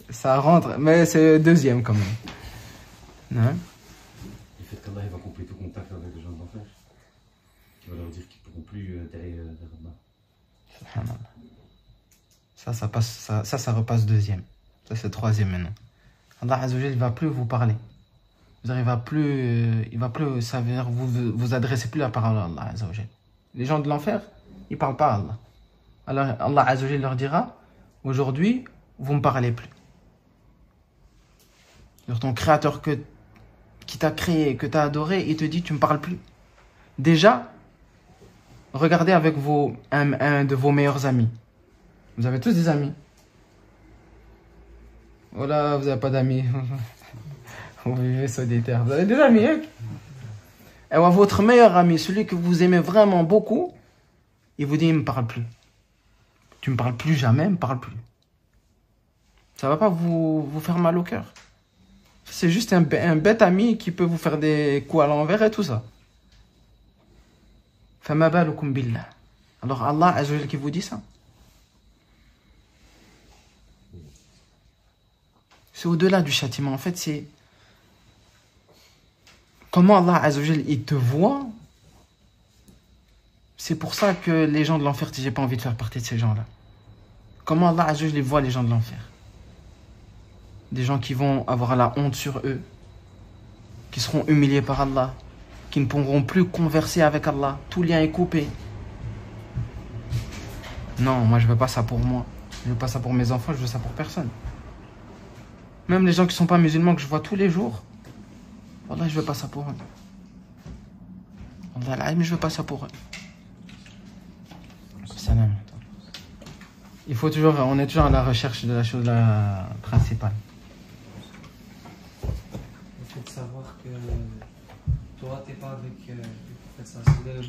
Ça rentre, mais c'est deuxième quand même. Non. Le fait qu'Allah va couper tout contact avec les gens de l'enfer, qui va leur dire qu'ils ne pourront plus derrière Allah. Subhanallah. Ça repasse deuxième. Ça c'est troisième maintenant. Allah Azza wa Jal, il ne va plus vous parler. Il va plus, ça veut dire vous adressez plus la parole à Allah Azza wa Jal. Les gens de l'enfer, ils ne parlent pas à Allah. Alors Allah Azza wa Jal leur dira, aujourd'hui, vous ne me parlez plus. Ton créateur qui t'a créé, que tu as adoré, il te dit, tu ne me parles plus. Déjà, regardez avec un de vos meilleurs amis. Vous avez tous des amis. Voilà, vous n'avez pas d'amis. Vous vivez solitaire. Vous avez des amis, hein? Et votre meilleur ami, celui que vous aimez vraiment beaucoup, il vous dit, il ne me parle plus. Tu ne me parles plus jamais, il ne me parle plus. Ça ne va pas vous faire mal au cœur. C'est juste un bête ami qui peut vous faire des coups à l'envers et tout ça. فَمَا بَالُكُمْ بِاللَّهِ. Alors Allah Azza wa Jal qui vous dit ça. C'est au-delà du châtiment. En fait, c'est comment Allah Azza wa Jal, il te voit. C'est pour ça que les gens de l'enfer, j'ai pas envie de faire partie de ces gens-là. Comment Allah Azza wa Jal, il voit les gens de l'enfer. Des gens qui vont avoir la honte sur eux, qui seront humiliés par Allah, qui ne pourront plus converser avec Allah. Tout lien est coupé. Non, moi je veux pas ça pour moi. Je veux pas ça pour mes enfants, je veux ça pour personne. Même les gens qui ne sont pas musulmans, que je vois tous les jours, Wallah, je veux pas ça pour eux. Wallah, mais je veux pas ça pour eux. Salam. On est toujours à la recherche de la chose principale. Il faut savoir que toi, tu n'es pas avec le prophète sallam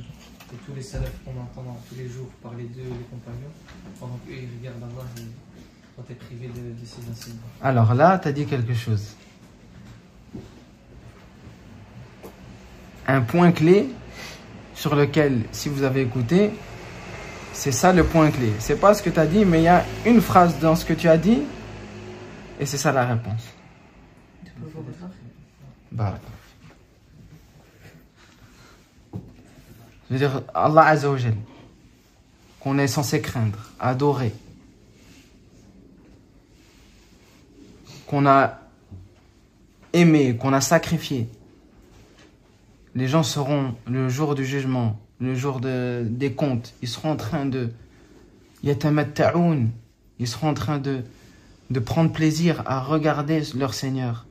et tous les salafs qu'on entend tous les jours parler d'eux, les compagnons, pendant qu'eux ils regardent Allah, et toi tu es privé de ces enseignements. Alors là, tu as dit quelque chose. Un point clé sur lequel, si vous avez écouté, c'est ça le point clé. C'est pas ce que tu as dit, mais il y a une phrase dans ce que tu as dit, et c'est ça la réponse. Tu peux voir ça? Bah. Je veux dire, Allah Azza wa Jal, qu'on est censé craindre, adorer, qu'on a aimé, qu'on a sacrifié. Les gens seront, le jour du jugement, le jour des comptes, ils seront en train de yatamatta'oun, ils seront en train de prendre plaisir à regarder leur Seigneur.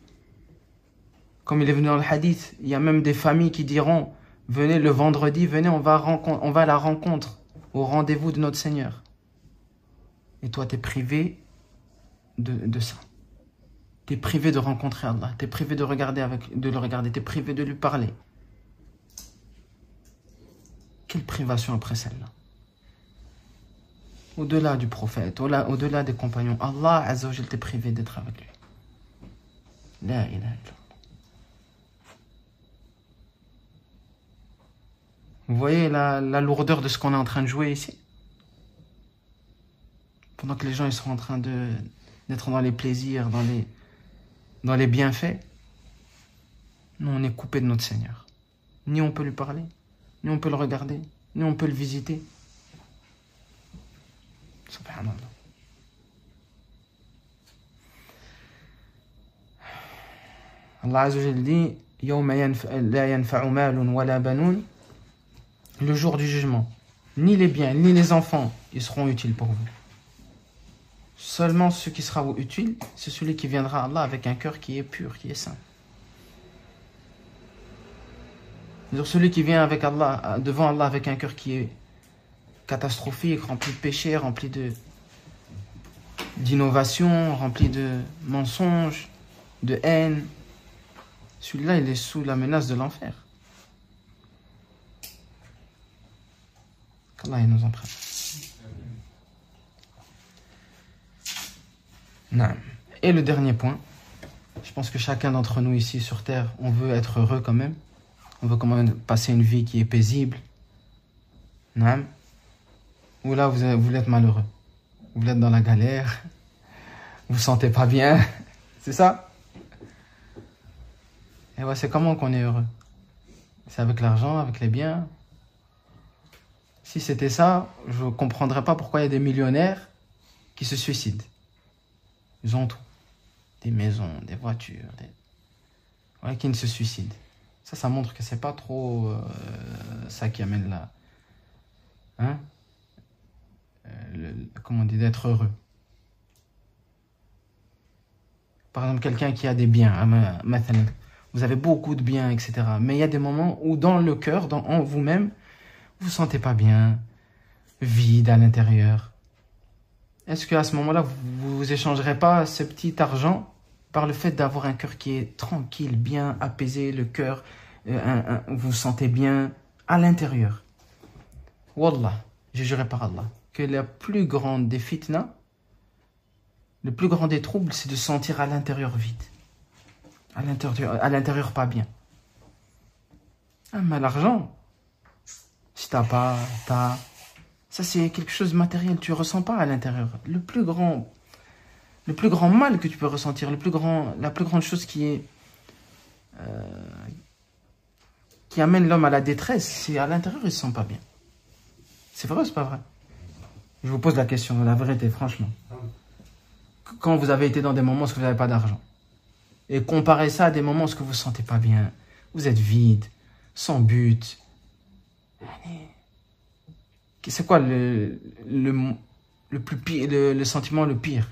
Comme il est venu dans le hadith, il y a même des familles qui diront, venez le vendredi, venez, on va à la rencontre, au rendez-vous de notre Seigneur. Et toi, tu es privé de ça. Tu es privé de rencontrer Allah, tu es privé de le regarder, tu es privé de lui parler. Quelle privation après celle-là? Au-delà du prophète, au-delà des compagnons, Allah Azza wa Jal t'est privé d'être avec lui. La ilaha illallah. Vous voyez la lourdeur de ce qu'on est en train de jouer ici? Pendant que les gens ils sont en train d'être dans les plaisirs, dans les bienfaits, nous on est coupé de notre Seigneur. Ni on peut lui parler, ni on peut le regarder, ni on peut le visiter. Subhanallah. Allah Azza wa Jal dit Yawma la yanfa'u malun wala banun. Le jour du jugement, ni les biens, ni les enfants, ils seront utiles pour vous. Seulement ce qui sera utile, c'est celui qui viendra à Allah avec un cœur qui est pur, qui est saint. C'est-à-dire celui qui vient avec Allah, devant Allah avec un cœur qui est catastrophique, rempli de péchés, rempli d'innovation, rempli de mensonges, de haine, celui-là, il est sous la menace de l'enfer. Qu'Allah nous en prenne. Non. Et le dernier point, je pense que chacun d'entre nous ici sur Terre, on veut être heureux quand même. On veut quand même passer une vie qui est paisible. Non. Ou là, vous êtes malheureux. Vous êtes dans la galère. Vous vous sentez pas bien. C'est ça? Et ouais, c'est comment qu'on est heureux? C'est avec l'argent, avec les biens? Si c'était ça, je ne comprendrais pas pourquoi il y a des millionnaires qui se suicident. Ils ont tout. Des maisons, des voitures, ouais, qui ne se suicident. Ça montre que c'est pas trop ça qui amène là. Hein? Comment on dit, d'être heureux. Par exemple, quelqu'un qui a des biens, vous avez beaucoup de biens, etc. Mais il y a des moments où dans le cœur, en vous-même, vous ne vous sentez pas bien, vide à l'intérieur. Est-ce qu'à ce moment-là, vous échangerez pas ce petit argent par le fait d'avoir un cœur qui est tranquille, bien apaisé, le cœur, vous vous sentez bien à l'intérieur? Wallah, je jurerai par Allah, que la plus grande des fitnas, le plus grand des troubles, c'est de se sentir à l'intérieur vide. À l'intérieur pas bien. Ah, mais l'argent, si t'as pas, ça c'est quelque chose de matériel, tu ressens pas à l'intérieur. Le plus grand mal que tu peux ressentir, la plus grande chose qui amène l'homme à la détresse, c'est à l'intérieur, il se sent pas bien. C'est vrai ou c'est pas vrai? Je vous pose la question, la vérité, franchement. Quand vous avez été dans des moments où vous n'avez pas d'argent, et comparez ça à des moments où vous ne vous sentez pas bien, vous êtes vide, sans but. C'est quoi le plus pire, le sentiment le pire?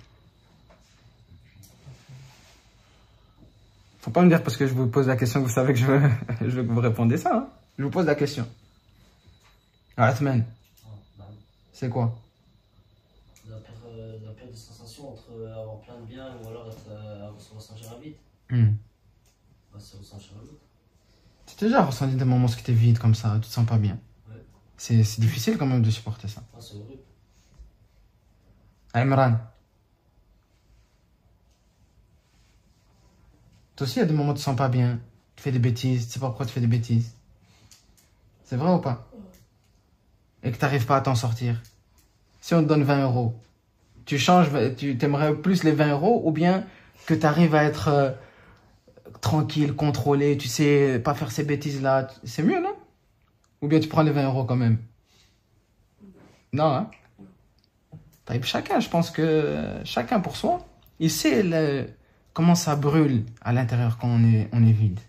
Faut pas me dire parce que je vous pose la question, vous savez que je veux que vous répondez ça. Hein? Je vous pose la question. Athman, c'est quoi? La perte de sensation entre avoir plein de biens ou alors se ressentir vide. Se ressentir vide. Tu as déjà ressenti des moments où tu es vide comme ça, tu te sens pas bien? Ouais. C'est difficile quand même de supporter ça. C'est horrible. Imran. Toi aussi, il y a des moments où tu te sens pas bien. Tu fais des bêtises, tu sais pas pourquoi tu fais des bêtises. C'est vrai ou pas? Et que tu n'arrives pas à t'en sortir. Si on te donne 20 €, tu changes, tu t'aimerais plus les 20 € ou bien que tu arrives à être tranquille, contrôlé, tu sais pas faire ces bêtises-là. C'est mieux, non? Ou bien tu prends les 20 € quand même? Non, hein? Chacun, je pense que chacun pour soi, il sait comment ça brûle à l'intérieur quand on est vide.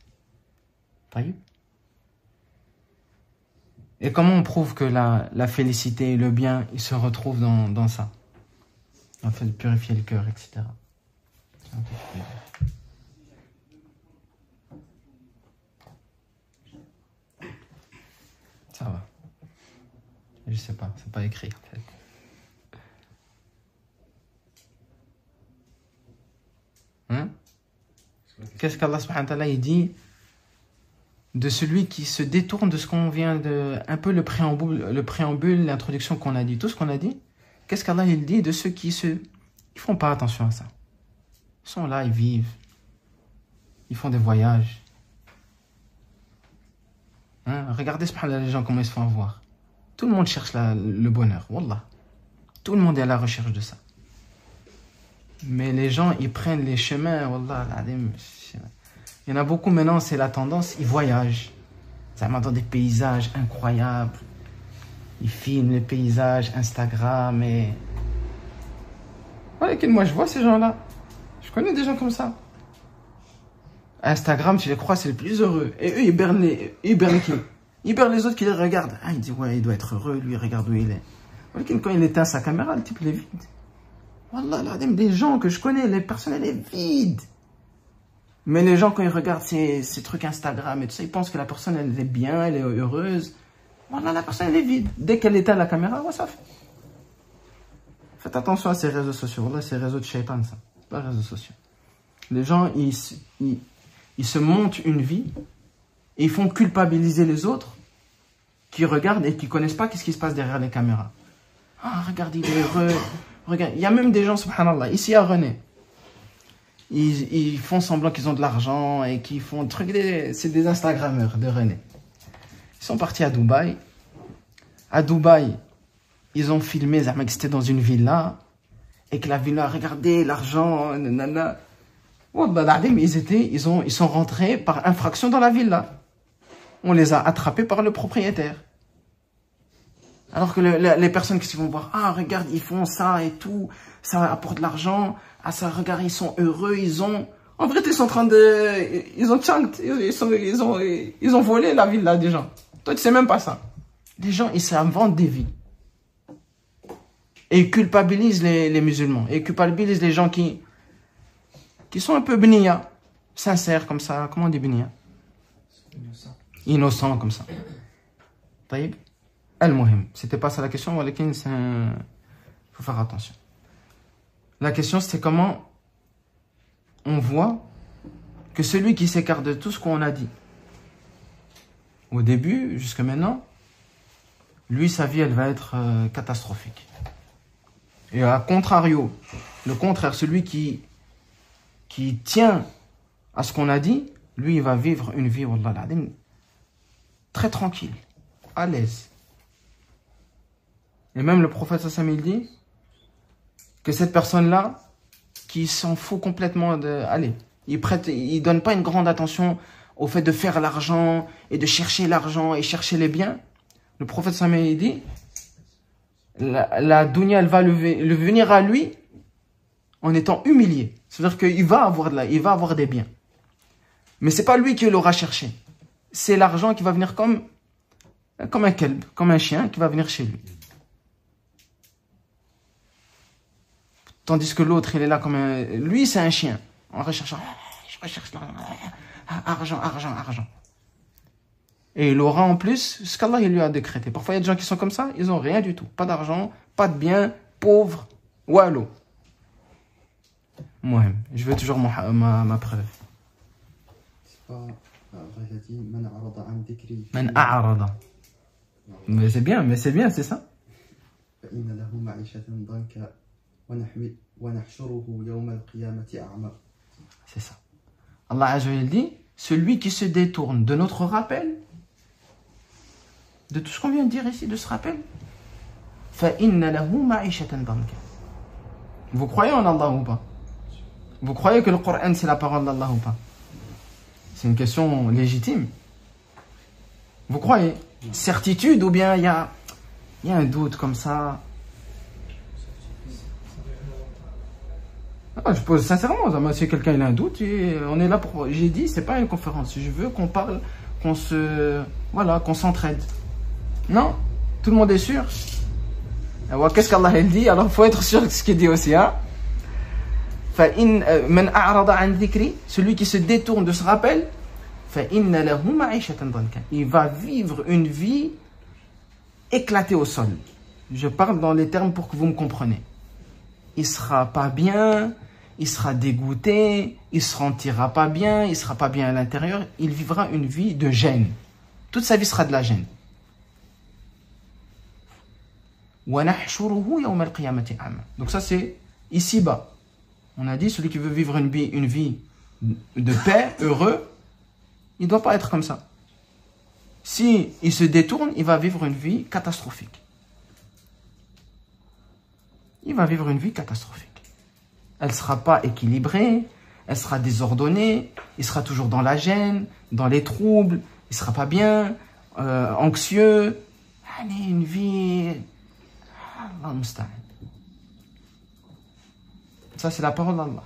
Et comment on prouve que la félicité et le bien, ils se retrouvent dans ça? En fait, purifier le cœur, etc. Ça va. Je sais pas, c'est pas écrit en fait. Hein? Qu'est-ce qu'Allah subhanahu wa ta'ala il dit de celui qui se détourne de ce qu'on vient de... Un peu le préambule, l'introduction qu'on a dit, tout ce qu'on a dit. Qu'est-ce qu'Allah il dit de ceux qui ils font pas attention à ça? Ils sont là, ils vivent. Ils font des voyages. Hein? Regardez subhanallah, les gens comment ils se font avoir. Tout le monde cherche le bonheur, wallah. Tout le monde est à la recherche de ça. Mais les gens, ils prennent les chemins, wallah, il y en a beaucoup maintenant, c'est la tendance, ils voyagent. Ça m'a dans des paysages incroyables. Ils filment les paysages, Instagram et... Ouais, moi je vois ces gens-là. Je connais des gens comme ça. Instagram, tu les crois, c'est les plus heureux. Et eux, ils bernent qui? Ils bernent les autres qui les regardent. Ah, il dit, ouais, il doit être heureux, lui, regarde où il est. Quand il éteint sa caméra, le type, il est vide. Wallah, là, des gens que je connais, les personnes, elles sont vides. Mais les gens, quand ils regardent ces trucs Instagram et tout ça, ils pensent que la personne, elle est bien, elle est heureuse. Voilà, la personne, elle est vide. Dès qu'elle éteint la caméra, ouais, ça fait. Faites attention à ces réseaux sociaux. Voilà, c'est les réseaux de shaitan, ça. C'est pas les réseaux sociaux. Les gens, ils ils se montent une vie et ils font culpabiliser les autres qui regardent et qui ne connaissent pas qu'est-ce qui se passe derrière les caméras. Ah, regarde, il est heureux. Regarde. Il y a même des gens, subhanallah, ici à René. Ils font semblant qu'ils ont de l'argent et qu'ils font des trucs. C'est des Instagrammeurs de René. Ils sont partis à Dubaï. À Dubaï, ils ont filmé que c'était dans une villa et que la villa, regardez l'argent, nanana. Ils sont rentrés par infraction dans la villa. On les a attrapés par le propriétaire. Alors que les personnes qui vont voir, ah regarde, ils font ça et tout, ça apporte de l'argent, ah ça regarde, ils sont heureux, en vrai ils sont en train de, ils ont volé la villa des gens. Toi tu sais même pas ça. Les gens ils s'inventent des vies. Et ils culpabilisent les musulmans, et ils culpabilisent les gens qui sont un peu bnia, sincères comme ça, comment on dit bnia? Innocents comme ça. Taïb. Al-Muhim. C'était pas ça la question, mais il faut faire attention. La question, c'était comment on voit que celui qui s'écarte de tout ce qu'on a dit au début, jusqu'à maintenant, lui, sa vie, elle va être catastrophique. Et à contrario, le contraire, celui qui tient à ce qu'on a dit, lui, il va vivre une vie, wallah al-adim, très tranquille, à l'aise. Et même le prophète Sassam, il dit que cette personne-là, qui s'en fout complètement de... Allez, il donne pas une grande attention au fait de faire l'argent et de chercher l'argent et chercher les biens. Le prophète Sassam, il dit, la dunya, elle va le venir à lui en étant humilié. C'est-à-dire qu'il va avoir des biens. Mais c'est pas lui qui l'aura cherché. C'est l'argent qui va venir comme un kelb, comme un chien qui va venir chez lui. Tandis que l'autre, il est là comme un... Lui, c'est un chien. En recherchant... Je recherche l'argent, argent. Et il aura en plus ce qu'Allah lui a décrété. Parfois, il y a des gens qui sont comme ça, ils n'ont rien du tout. Pas d'argent, pas de biens, pauvres. Wallo. Moi, je veux toujours ma preuve. C'est pas... Il a dit Man a'rada an dhikri. Man a'rada. Mais c'est bien, c'est ça. فإن له معيشة ضنكا ونحشره يوم القيامة أعمى. C'est ça. Allah Azza wa Jalla dit, celui qui se détourne de notre rappel, de tout ce qu'on vient de dire ici, de ce rappel, فإن له معيشة ضنكا. Vous croyez en Allah ou pas? Vous croyez que le Coran c'est la parole d'Allah ou pas? C'est une question légitime. Vous croyez? Certitude ou bien il y a un doute comme ça? Ah, je pose sincèrement, si quelqu'un il a un doute, on est là pour... J'ai dit, c'est pas une conférence. Je veux qu'on parle, qu'on s'entraide. Non? Tout le monde est sûr? Alors, qu'est-ce qu'Allah dit? Alors, il faut être sûr de ce qu'il dit aussi. Hein? Celui qui se détourne de ce rappel, il va vivre une vie éclatée au sol. Je parle dans les termes pour que vous me compreniez. Il sera pas bien, il sera dégoûté, il se sentira pas bien, il sera pas bien à l'intérieur, il vivra une vie de gêne. Toute sa vie sera de la gêne. Donc ça c'est ici-bas. On a dit, celui qui veut vivre une vie de paix, heureux, il ne doit pas être comme ça. Si il se détourne, il va vivre une vie catastrophique. Il va vivre une vie catastrophique. Elle ne sera pas équilibrée, elle sera désordonnée, il sera toujours dans la gêne, dans les troubles, il ne sera pas bien, anxieux. Allez, une vie... Allah musta'an. Ça, c'est la parole d'Allah.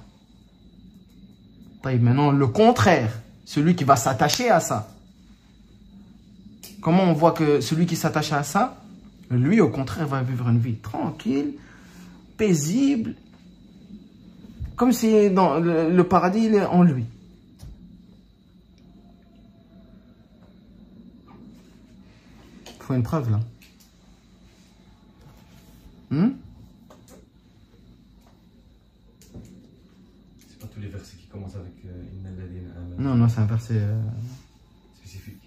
Maintenant, le contraire, celui qui va s'attacher à ça. Comment on voit que celui qui s'attache à ça, lui, au contraire, va vivre une vie tranquille, paisible, comme si dans le paradis, il est en lui. Il faut une preuve, là. C'est pas tous les versets qui commencent avec Inna alladhina amanu Non, non, c'est un verset spécifique.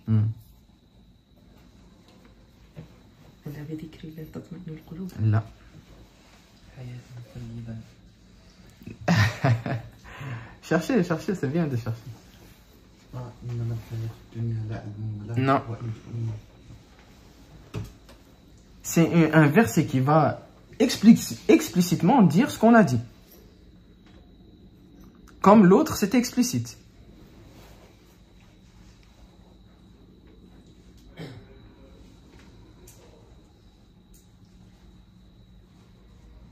Là. Cherchez, c'est bien de chercher. Non. C'est un verset qui va explicitement dire ce qu'on a dit. Comme l'autre, c'était explicite.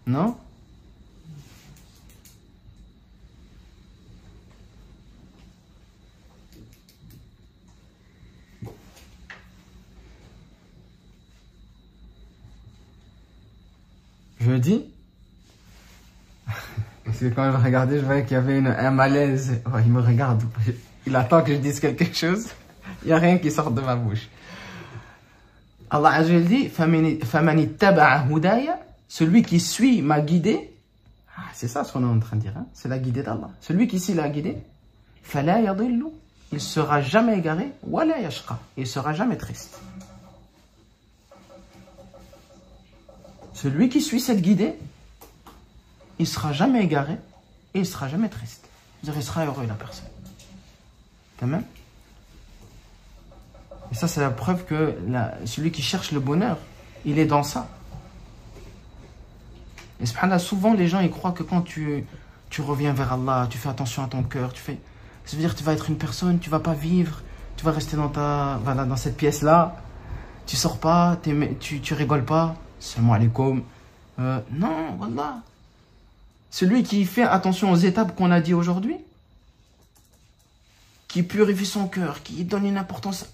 Non? Je dis, parce que quand je regardais, je voyais qu'il y avait un malaise. Oh, il me regarde, il attend que je dise quelque chose. Il n'y a rien qui sort de ma bouche. Allah Azza wa Jalla dit, فَمَنِ اتَّبَعَ هُدَايَ, celui qui suit ma guidée. C'est ça ce qu'on est en train de dire, hein? C'est la guidée d'Allah. Celui qui suit la guidée, فَلَا يَضِلُّ, il ne sera jamais égaré, وَلَا يَشْقَى, il ne sera jamais triste. Celui qui suit cette guidée, il ne sera jamais égaré et il ne sera jamais triste. C'est-à-dire, il sera heureux, la personne. Quand même. Et ça, c'est la preuve que celui qui cherche le bonheur, il est dans ça. Et subhanallah, souvent, les gens, ils croient que quand tu reviens vers Allah, tu fais attention à ton cœur, ça veut dire que tu vas être une personne, tu ne vas pas vivre, tu vas rester dans cette pièce-là, tu sors pas, tu rigoles pas. Salam alaikum. Non, wallah. Celui qui fait attention aux étapes qu'on a dit aujourd'hui, qui purifie son cœur, qui donne une importance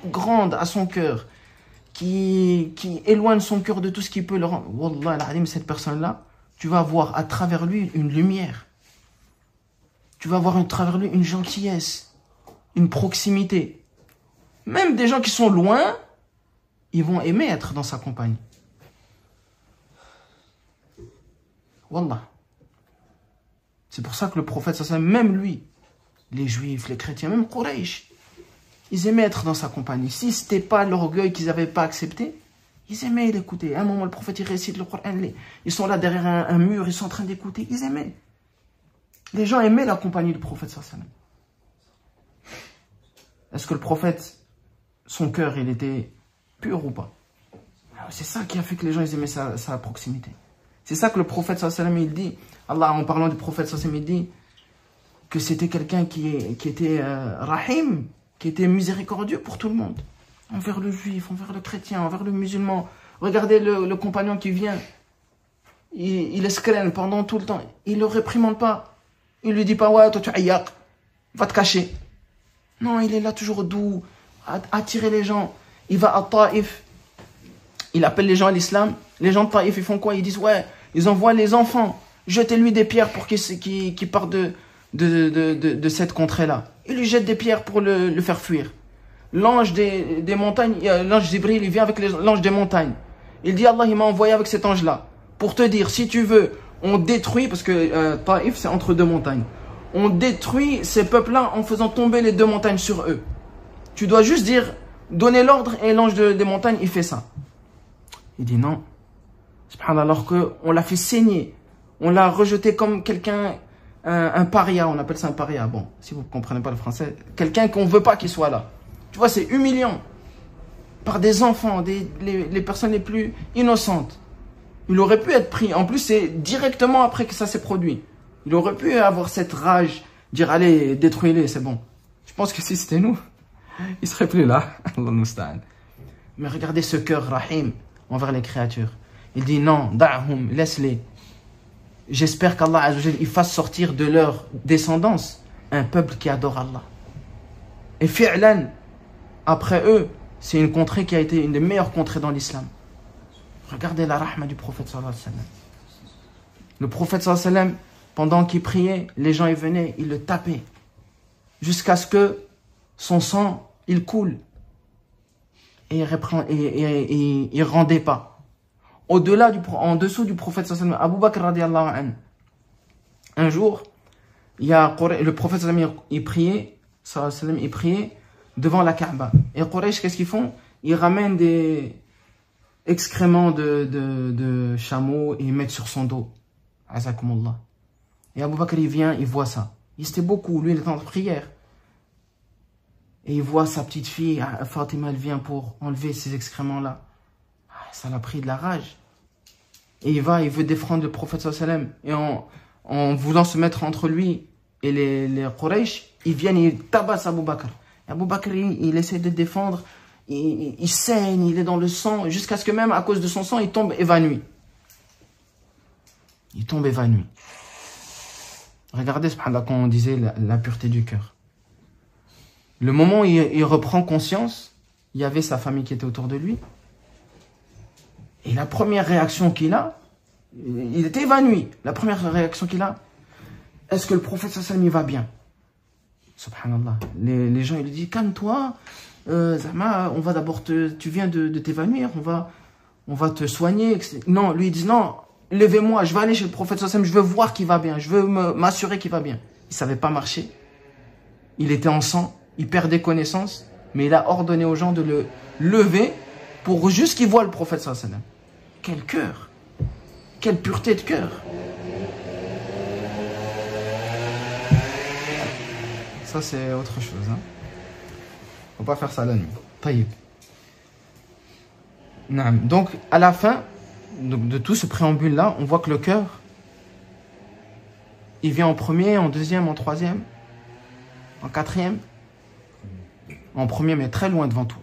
grande à son cœur, qui éloigne son cœur de tout ce qui peut le rendre. Wallah, al-alim, cette personne-là, tu vas voir à travers lui une lumière. Tu vas voir à travers lui une gentillesse, une proximité. Même des gens qui sont loin, ils vont aimer être dans sa compagnie. Wallah. C'est pour ça que le prophète, même lui, les juifs, les chrétiens, même Quraysh, ils aimaient être dans sa compagnie. Si ce n'était pas l'orgueil qu'ils n'avaient pas accepté, ils aimaient l'écouter. À un moment, le prophète, il récite le Coran. Ils sont là derrière un mur, ils sont en train d'écouter. Ils aimaient. Les gens aimaient la compagnie du prophète. Est-ce que le prophète, son cœur, il était pur ou pas? C'est ça qui a fait que les gens ils aimaient sa proximité. C'est ça que le prophète il dit, Allah en parlant du prophète il dit que c'était quelqu'un qui était rahim, qui était miséricordieux pour tout le monde. Envers le juif, envers le chrétien, envers le musulman. Regardez le compagnon qui vient, il escrène pendant tout le temps, il le réprimande pas. Il lui dit pas, ouais, toi tu aïyak, va te cacher. Non, il est là toujours doux, à attirer les gens. Il va à Taïf, il appelle les gens à l'islam. Les gens de Taïf, ils font quoi? Ils disent, ouais, ils envoient les enfants, jetez-lui des pierres pour qu'il parte de cette contrée-là. Ils lui jettent des pierres pour le faire fuir. L'ange des montagnes, l'ange Jibril, il vient avec l'ange des montagnes. Il dit, Allah, il m'a envoyé avec cet ange-là pour te dire, si tu veux, on détruit, parce que Taïf, c'est entre deux montagnes. On détruit ces peuples-là en faisant tomber les deux montagnes sur eux. Tu dois juste dire, donner l'ordre, et l'ange des montagnes, il fait ça. Il dit non. Subhanallah, alors qu'on l'a fait saigner. On l'a rejeté comme quelqu'un, un paria, on appelle ça un paria. Bon, si vous ne comprenez pas le français, quelqu'un qu'on ne veut pas qu'il soit là. Tu vois, c'est humiliant. Par des enfants, les personnes les plus innocentes. Il aurait pu être pris. En plus, c'est directement après que ça s'est produit. Il aurait pu avoir cette rage, dire allez, détruis-les, c'est bon. Je pense que si c'était nous, il ne serait plus là. Allah musta'an. Mais regardez ce cœur rahim envers les créatures. Il dit non, da'hum, laisse-les. J'espère qu'Allah Azza wa Jalla, il fasse sortir de leur descendance un peuple qui adore Allah. Et fi'lan, après eux, c'est une contrée qui a été une des meilleures contrées dans l'islam. Regardez la rahma du prophète sallallahu alayhi wa sallam. Le prophète sallallahu alayhi wa sallam, pendant qu'il priait, les gens y venaient, ils le tapaient. Jusqu'à ce que son sang, il coule. Et il ne rendait pas. En dessous du prophète sallallahu alayhi wa sallam, Abu Bakr radiallahu anhu. Un jour, le prophète sallallahu alayhi wa sallam, il priait, sallallahu alayhi wa sallam, il priait devant la Kaaba. Et Quraysh, qu'est-ce qu'ils font? Ils ramènent des excréments de chameaux et ils mettent sur son dos. Azakumullah. Et Abu Bakr, il vient, il voit ça. C'était beaucoup, lui, il est en prière. Et il voit sa petite fille, Fatima, elle vient pour enlever ces excréments-là. Ça l'a pris de la rage. Et il veut défendre le prophète sallallahu alayhi wa sallam. Et en voulant se mettre entre lui et les Quraysh, ils viennent et ils tabassent Abu Bakr. Et Abu Bakr, il essaie de défendre, il saigne, il est dans le sang, jusqu'à ce que même à cause de son sang, il tombe évanoui. Il tombe évanoui. Regardez, subhanallah, quand on disait la pureté du cœur. Le moment où il reprend conscience, il y avait sa famille qui était autour de lui. Et la première réaction qu'il a, il était évanoui. La première réaction qu'il a, est-ce que le prophète sallallahu alayhi wa sallam, il va bien? Subhanallah. Les gens, ils lui disent, calme-toi, Zama, on va d'abord tu viens de t'évanouir, on va te soigner. Etc. Non, lui, il dit, non, levez-moi, je vais aller chez le prophète sallallahu alayhi wa sallam, je veux voir qu'il va bien, je veux m'assurer qu'il va bien. Il ne savait pas marcher. Il était en sang, il perdait connaissance, mais il a ordonné aux gens de le lever pour juste qu'il voie le prophète sallallahu alayhi wa sallam. Quel cœur! Quelle pureté de cœur! Ça, c'est autre chose. Hein. Faut pas faire ça la nuit. Taïb. Donc, à la fin de tout ce préambule-là, on voit que le cœur, il vient en premier, en deuxième, en troisième, en quatrième. En premier, mais très loin devant tout.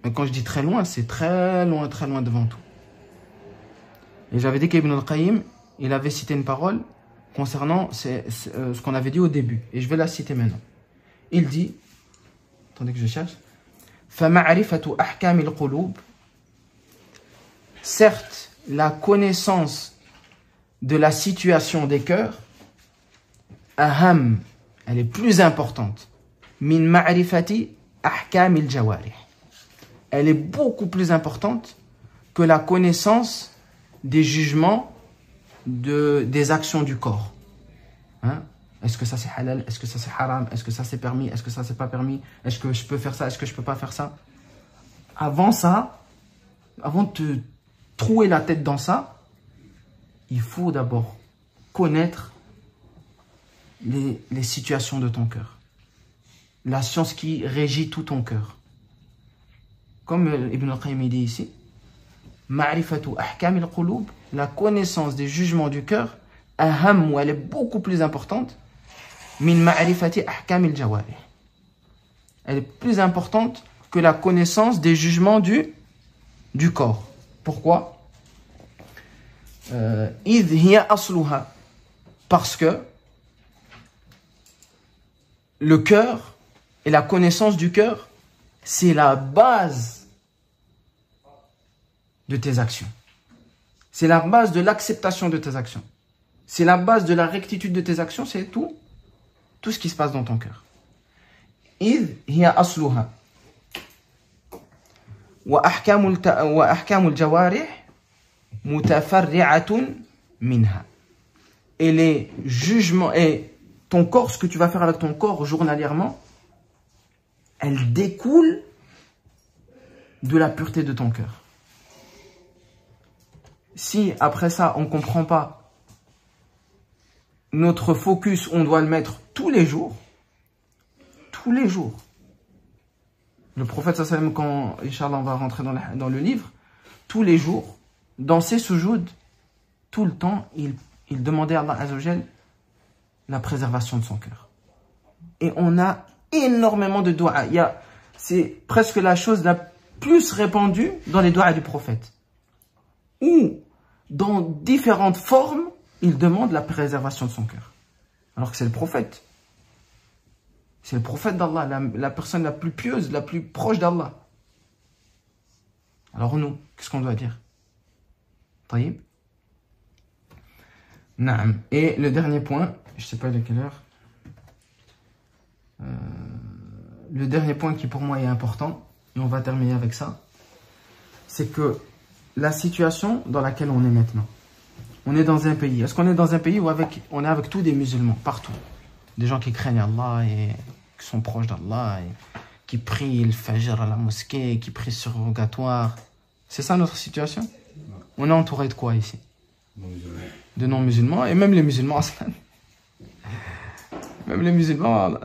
Mais quand je dis très loin, c'est très loin devant tout. Et j'avais dit qu'Ibn al-Qayyim, il avait cité une parole concernant ce qu'on avait dit au début. Et je vais la citer maintenant. Il dit, attendez que je cherche, فَمَعْرِفَةُ أَحْكَامِ الْقُلُوبِ. Certes, la connaissance de la situation des cœurs, aham, elle est plus importante, min ma'rifati ahkam al-jawarih. Elle est beaucoup plus importante que la connaissance des jugements des actions du corps. Hein? Est-ce que ça c'est halal? Est-ce que ça c'est haram? Est-ce que ça c'est permis? Est-ce que ça c'est pas permis? Est-ce que je peux faire ça? Est-ce que je peux pas faire ça? Avant ça, avant de te trouer la tête dans ça, il faut d'abord connaître les situations de ton cœur. La science qui régit tout ton cœur. Comme Ibn al-Qayyim dit ici, Ma'rifatu ahkam al-qulub, la connaissance des jugements du cœur, aham, elle est beaucoup plus importante, min ma'rifati ahkam al-jawarih. Elle est plus importante que la connaissance des jugements du corps. Pourquoi? Idh hiya asluha. Parce que le cœur et la connaissance du cœur, c'est la base de tes actions. C'est la base de l'acceptation de tes actions. C'est la base de la rectitude de tes actions, c'est tout ce qui se passe dans ton cœur. إذ هي أصلها وأحكام الجوارح متفرعة منها. Et les jugements et ton corps, ce que tu vas faire avec ton corps journalièrement, elle découle de la pureté de ton cœur. Si après ça, on ne comprend pas notre focus, on doit le mettre tous les jours. Tous les jours. Le prophète sallallahu alayhi wa sallam, quand, Inch'Allah, on va rentrer dans le livre, tous les jours, dans ses sujouds, tout le temps, il demandait à Allah Azza wa Jal la préservation de son cœur. Et on a énormément de doigts. C'est presque la chose la plus répandue dans les doigts du prophète. Ou, dans différentes formes, il demande la préservation de son cœur. Alors que c'est le prophète. C'est le prophète d'Allah, la personne la plus pieuse, la plus proche d'Allah. Alors nous, qu'est-ce qu'on doit dire? Taïb. Naam. Et le dernier point, je ne sais pas de quelle heure. Le dernier point qui pour moi est important, et on va terminer avec ça, c'est que la situation dans laquelle on est maintenant, on est dans un pays. Est-ce qu'on est dans un pays où on est avec tous des musulmans, partout? Des gens qui craignent Allah et qui sont proches d'Allah, qui prient le Fajr à la mosquée, qui prient sur le rogatoire. C'est ça notre situation? On est entouré de quoi ici? De non-musulmans, et même les musulmans, même les musulmans,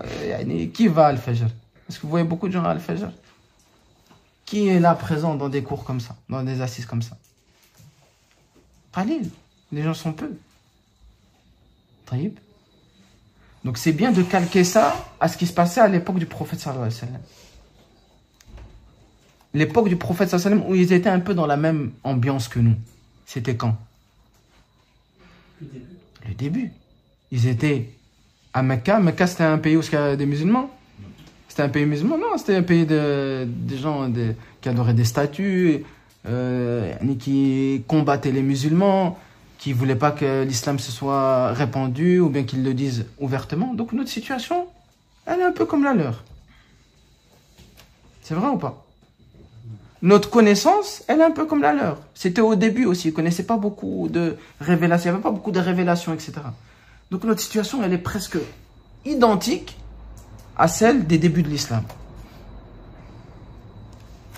qui va à Al-Fajr? Est-ce que vous voyez beaucoup de gens à Al-Fajr? Qui est là présent dans des cours comme ça, dans des assises comme ça? Qalil, les gens sont peu. Taïb. Donc c'est bien de calquer ça à ce qui se passait à l'époque du prophète sallallahu alayhi wa sallam. L'époque du prophète sallallahu alayhi wa sallam où ils étaient un peu dans la même ambiance que nous. C'était quand? Le début. Ils étaient à Mecca. Mecca, c'était un pays où il y a des musulmans. C'était un pays musulman? Non, c'était un pays des gens qui adoraient des statues, qui combattaient les musulmans, qui ne voulaient pas que l'islam se soit répandu ou bien qu'ils le disent ouvertement. Donc notre situation, elle est un peu comme la leur. C'est vrai ou pas? Notre connaissance, elle est un peu comme la leur. C'était au début aussi, ils ne connaissaient pas beaucoup de révélations, il n'y avait pas beaucoup de révélations, etc. Donc notre situation, elle est presque identique à celle des débuts de l'islam.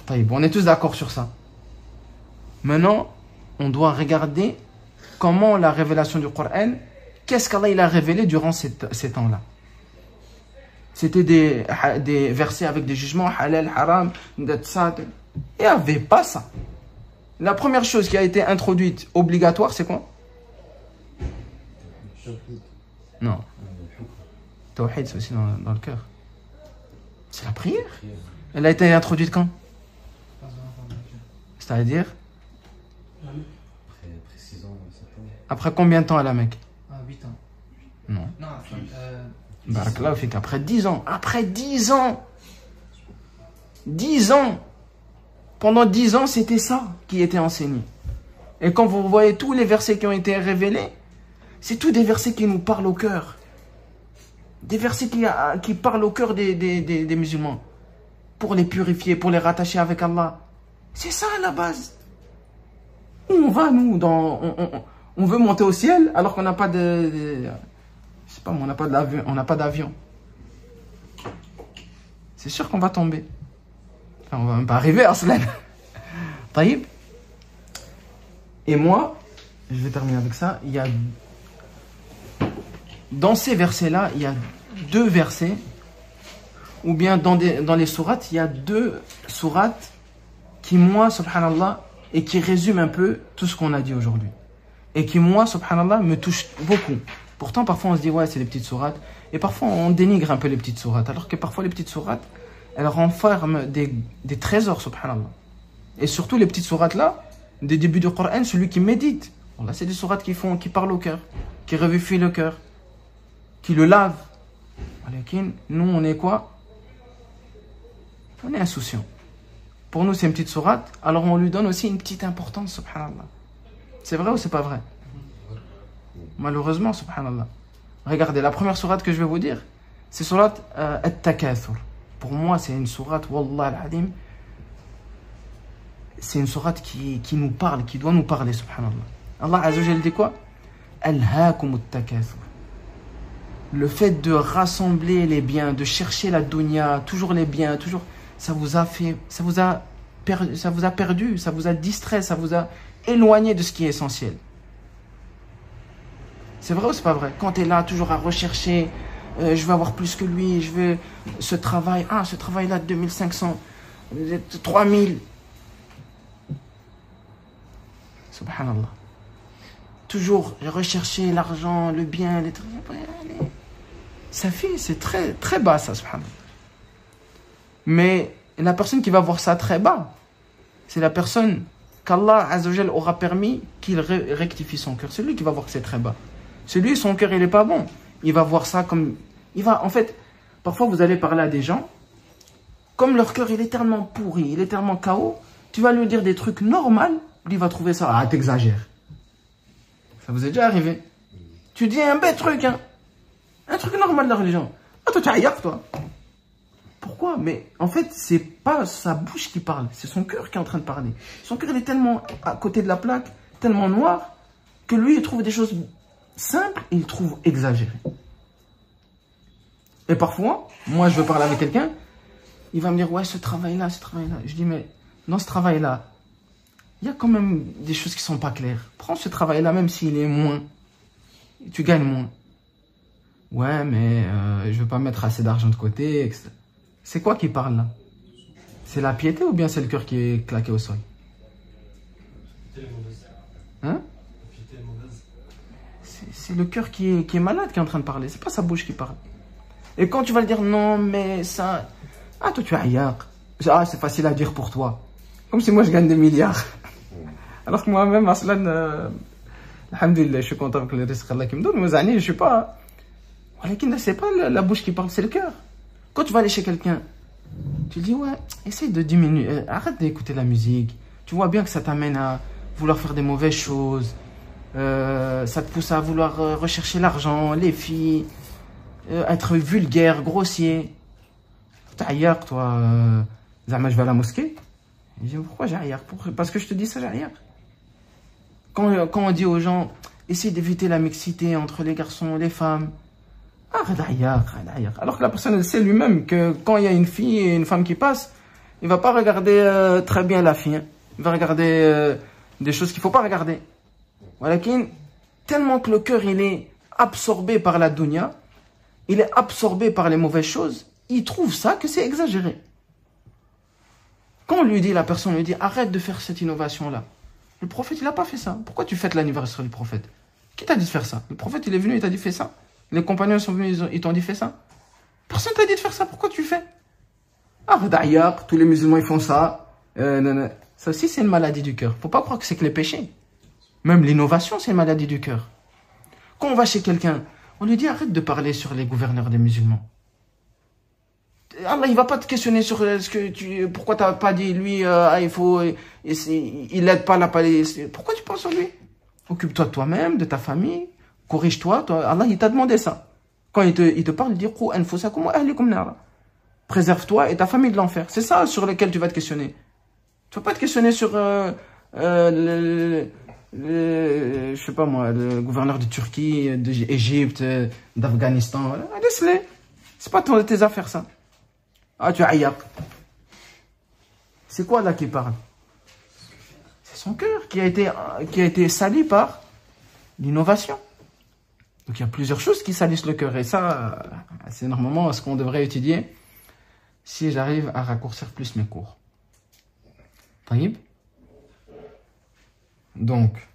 On est tous d'accord sur ça. Maintenant, on doit regarder comment la révélation du Coran, qu'est-ce qu'Allah a révélé durant ces temps-là. C'était des versets avec des jugements, halal, haram, ça. Il n'y avait pas ça. La première chose qui a été introduite obligatoire, c'est quoi? Non. Tawhid, c'est aussi dans le cœur. C'est la prière. Elle a été introduite quand? C'est-à-dire? Après 6 ans, 7 ans. Après combien de temps à la Mecque? 8 ans. Non. Non, Barakallahu fik, après 10 ans. Après 10 ans. 10 ans. Pendant 10 ans, c'était ça qui était enseigné. Et quand vous voyez tous les versets qui ont été révélés, c'est tous des versets qui nous parlent au cœur. Des versets qui parlent au cœur des musulmans. Pour les purifier, pour les rattacher avec Allah. C'est ça la base. Où on va, nous, on veut monter au ciel alors qu'on n'a pas je sais pas, on n'a pas d'avion. On n'a pas d'avion. C'est sûr qu'on va tomber. Enfin, on va même pas arriver à cela. Taïb. Et moi, je vais terminer avec ça. Il y a dans ces versets-là, il y a 2 versets, ou bien dans les sourates, il y a 2 sourates qui, moi, subhanallah, et qui résument un peu tout ce qu'on a dit aujourd'hui. Et qui, moi, subhanallah, me touchent beaucoup. Pourtant, parfois, on se dit, ouais, c'est les petites sourates. Et parfois, on dénigre un peu les petites sourates. Alors que parfois, les petites sourates, elles renferment des trésors, subhanallah. Et surtout, les petites sourates là, des débuts du Coran, celui qui médite. Là, c'est des sourates qui parlent au cœur, qui revivifient le cœur, qui le lavent. Nous, on est quoi? On est insouciants. Pour nous, c'est une petite sourate, alors on lui donne aussi une petite importance, subhanallah. C'est vrai ou c'est pas vrai? Malheureusement, subhanallah. Regardez, la première sourate que je vais vous dire, c'est sourate At-Takathur. Pour moi, c'est une sourate, wallah al-adim, c'est une sourate qui nous parle, qui doit nous parler, subhanallah. Allah Azza wa Jalla dit quoi? Alhaakum at-takathur. Le fait de rassembler les biens, de chercher la dunya, toujours les biens, toujours, ça vous a perdu, ça vous a distrait, ça vous a éloigné de ce qui est essentiel. C'est vrai ou c'est pas vrai? Quand tu es là, toujours à rechercher, je veux avoir plus que lui, je veux ce travail, ce travail-là, 2500, 3000. Subhanallah. Toujours rechercher l'argent, le bien, les trucs. Ça fait, c'est très, très bas ça, subhanallah. Mais la personne qui va voir ça très bas, c'est la personne qu'Allah Azza wa Jalla aura permis qu'il rectifie son cœur. C'est lui qui va voir que c'est très bas. Celui, son cœur, il n'est pas bon. Il va voir ça comme... En fait, parfois vous allez parler à des gens, comme leur cœur, il est tellement pourri, il est tellement chaos, tu vas lui dire des trucs normaux, lui va trouver ça, t'exagères. Ça vous est déjà arrivé? Tu dis un bête truc, hein. Un truc normal de la religion. Toi, tu aïe, toi. Pourquoi? Mais en fait, c'est pas sa bouche qui parle, c'est son cœur qui est en train de parler. Son cœur, il est tellement à côté de la plaque, tellement noir, que lui, il trouve des choses simples et il trouve exagérées. Et parfois, moi je veux parler avec quelqu'un, il va me dire ouais ce travail-là. Je dis mais dans ce travail-là, il y a quand même des choses qui sont pas claires. Prends ce travail-là même s'il est moins, tu gagnes moins. Ouais mais je veux pas mettre assez d'argent de côté, etc. C'est quoi qui parle là? C'est la piété ou bien c'est le cœur qui est claqué au sol? Hein? C'est le cœur qui est malade qui est en train de parler, c'est pas sa bouche qui parle. Et quand tu vas le dire non mais ça... Ah toi tu es ailleurs. Ah c'est facile à dire pour toi. Comme si moi je gagne des milliards. Alors que moi-même, aslan, alhamdoulilah, je suis content avec le risque Allah qui me donne, mais je suis pas... C'est pas la bouche qui parle, c'est le cœur. Quand tu vas aller chez quelqu'un, tu lui dis ouais, essaye de diminuer, arrête d'écouter la musique. Tu vois bien que ça t'amène à vouloir faire des mauvaises choses. Ça te pousse à vouloir rechercher l'argent, les filles, être vulgaire, grossier. T'es ailleurs, toi. Zama, je vais à la mosquée. Je dis pourquoi j'ai ailleurs? Parce que je te dis ça, j'ai ailleurs. Quand on dit aux gens, essaye d'éviter la mixité entre les garçons et les femmes. Arrête ailleurs. Alors que la personne, elle sait lui-même que quand il y a une fille et une femme qui passent, il va pas regarder très bien la fille. Hein. Il va regarder des choses qu'il faut pas regarder. Voilà, tellement que le cœur, il est absorbé par la dunya, il est absorbé par les mauvaises choses, il trouve ça que c'est exagéré. Quand on lui dit, la personne lui dit, arrête de faire cette innovation-là. Le prophète, il n'a pas fait ça. Pourquoi tu fêtes l'anniversaire du prophète? Qui t'a dit de faire ça? Le prophète, il est venu, il t'a dit, fais ça. Les compagnons sont venus, ils t'ont dit, fais ça. Personne t'a dit de faire ça. Pourquoi tu fais? Arrête ailleurs, tous les musulmans, ils font ça. Ça aussi, c'est une maladie du cœur. Faut pas croire que c'est que les péchés. Même l'innovation, c'est une maladie du cœur. Quand on va chez quelqu'un, on lui dit, arrête de parler sur les gouverneurs des musulmans. Allah, il va pas te questionner sur pourquoi t'as pas dit lui, il faut, il aide pas la Palestine. Pourquoi tu penses sur lui? Occupe-toi de toi-même, de ta famille, corrige-toi. Allah, il t'a demandé ça. Quand il te parle, il dit qu anfusakum wa ahlikum nar. Préserve-toi et ta famille de l'enfer. C'est ça sur lequel tu vas te questionner. Tu vas pas te questionner sur je sais pas moi, le gouverneur de Turquie, d'Égypte, d'Afghanistan. Laisse-les. C'est pas tes affaires ça. Ah, tu es aïak. C'est quoi là qui parle? C'est son cœur qui a été sali par l'innovation. Donc il y a plusieurs choses qui salissent le cœur. Et ça, c'est normalement ce qu'on devrait étudier si j'arrive à raccourcir plus mes cours. Taïb. Donc,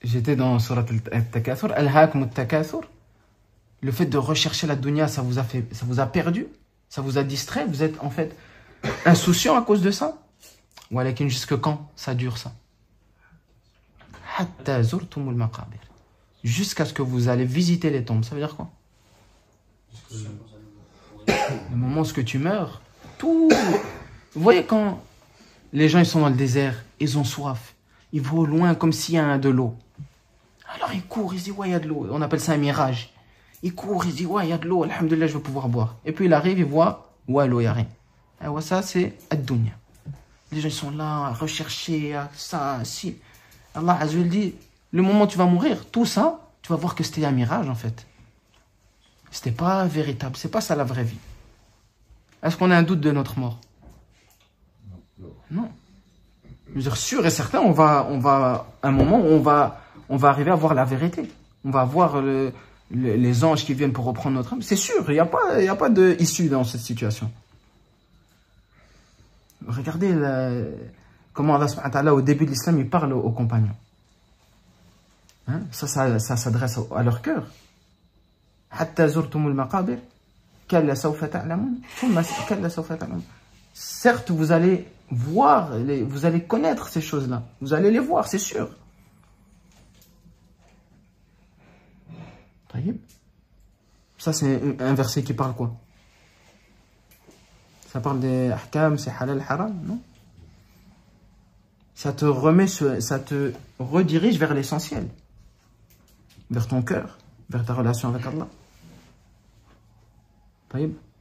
j'étais dans Surat al-Takathur. Al-Hakum al-Takathur. Le fait de rechercher la dunya, ça vous a perdu. Ça vous a distrait, vous êtes en fait insouciant à cause de ça. Walakin jusque quand ça dure ça? Hatta zurtumul maqabir. Jusqu'à ce que vous allez visiter les tombes. Ça veut dire quoi? Le moment où tu meurs, tout... Vous voyez quand les gens ils sont dans le désert, ils ont soif, ils vont au loin comme s'il y a de l'eau. Alors ils courent, ils disent ouais il y a de l'eau. On appelle ça un mirage. Il court, il dit, ouais, il y a de l'eau, alhamdoulilah, je vais pouvoir boire. Et puis il arrive, il voit, ouais, l'eau, il n'y a rien. Et ouais, ça, c'est ad-dunya. Les gens, ils sont là, à rechercher, à ça, si. Allah Azza dit, le moment où tu vas mourir, tout ça, tu vas voir que c'était un mirage, en fait. C'était pas véritable, c'est pas ça la vraie vie. Est-ce qu'on a un doute de notre mort? Non. Je veux dire, sûr et certain, on va, un moment où on va arriver à voir la vérité. On va voir les anges qui viennent pour reprendre notre âme. C'est sûr, il n'y a pas d'issue dans cette situation. Regardez comment Allah subhanahu wa ta'ala, au début de l'islam, il parle aux compagnons. Hein? Ça s'adresse à leur cœur. Hatta zurtumul maqabir, kalla sawfa ta'lamun, thumma kalla sawfa ta'lamun. Certes, vous allez voir, vous allez connaître ces choses-là. Vous allez les voir, c'est sûr. Ça, c'est un verset qui parle quoi? Ça parle des ahkam, c'est halal, haram, non? Ça te redirige vers l'essentiel. Vers ton cœur, vers ta relation avec Allah.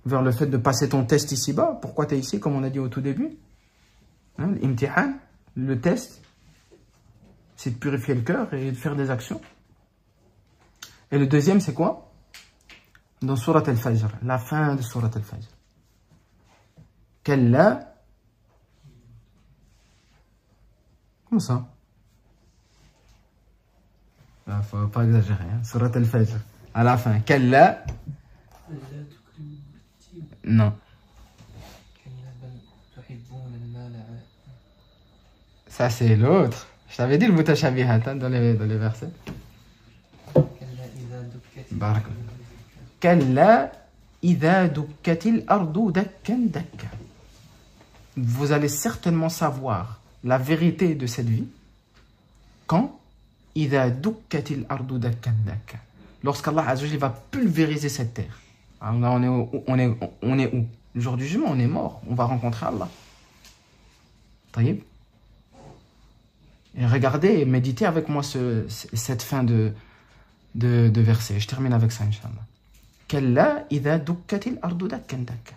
Vers le fait de passer ton test ici-bas. Pourquoi tu es ici, comme on a dit au tout début? Hein, l'imtihan, le test, c'est de purifier le cœur et de faire des actions. Et le deuxième, c'est quoi? Dans Surat al-Fajr, la fin de Surat al-Fajr. Kalla. Comment ça? Il faut pas exagérer. Hein. Surat al-Fajr. À la fin. Kalla. Non. Ça c'est l'autre. Je t'avais dit le mutashabihat dans les versets. Barakallah. Kalla idha dukkatil ardu dakkan dakka. Vous allez certainement savoir la vérité de cette vie quand idha dukkatil ardu dakkan dakka. Lorsqu'Allah Azza wa Jalla va pulvériser cette terre. Alors là, on est où? Le jour du jugement, on est mort. On va rencontrer Allah. Taïb. Et regardez, méditez avec moi cette fin de verset. Je termine avec ça, Inch'Allah. Kalla idha dukkatil ardu dakkan dakka.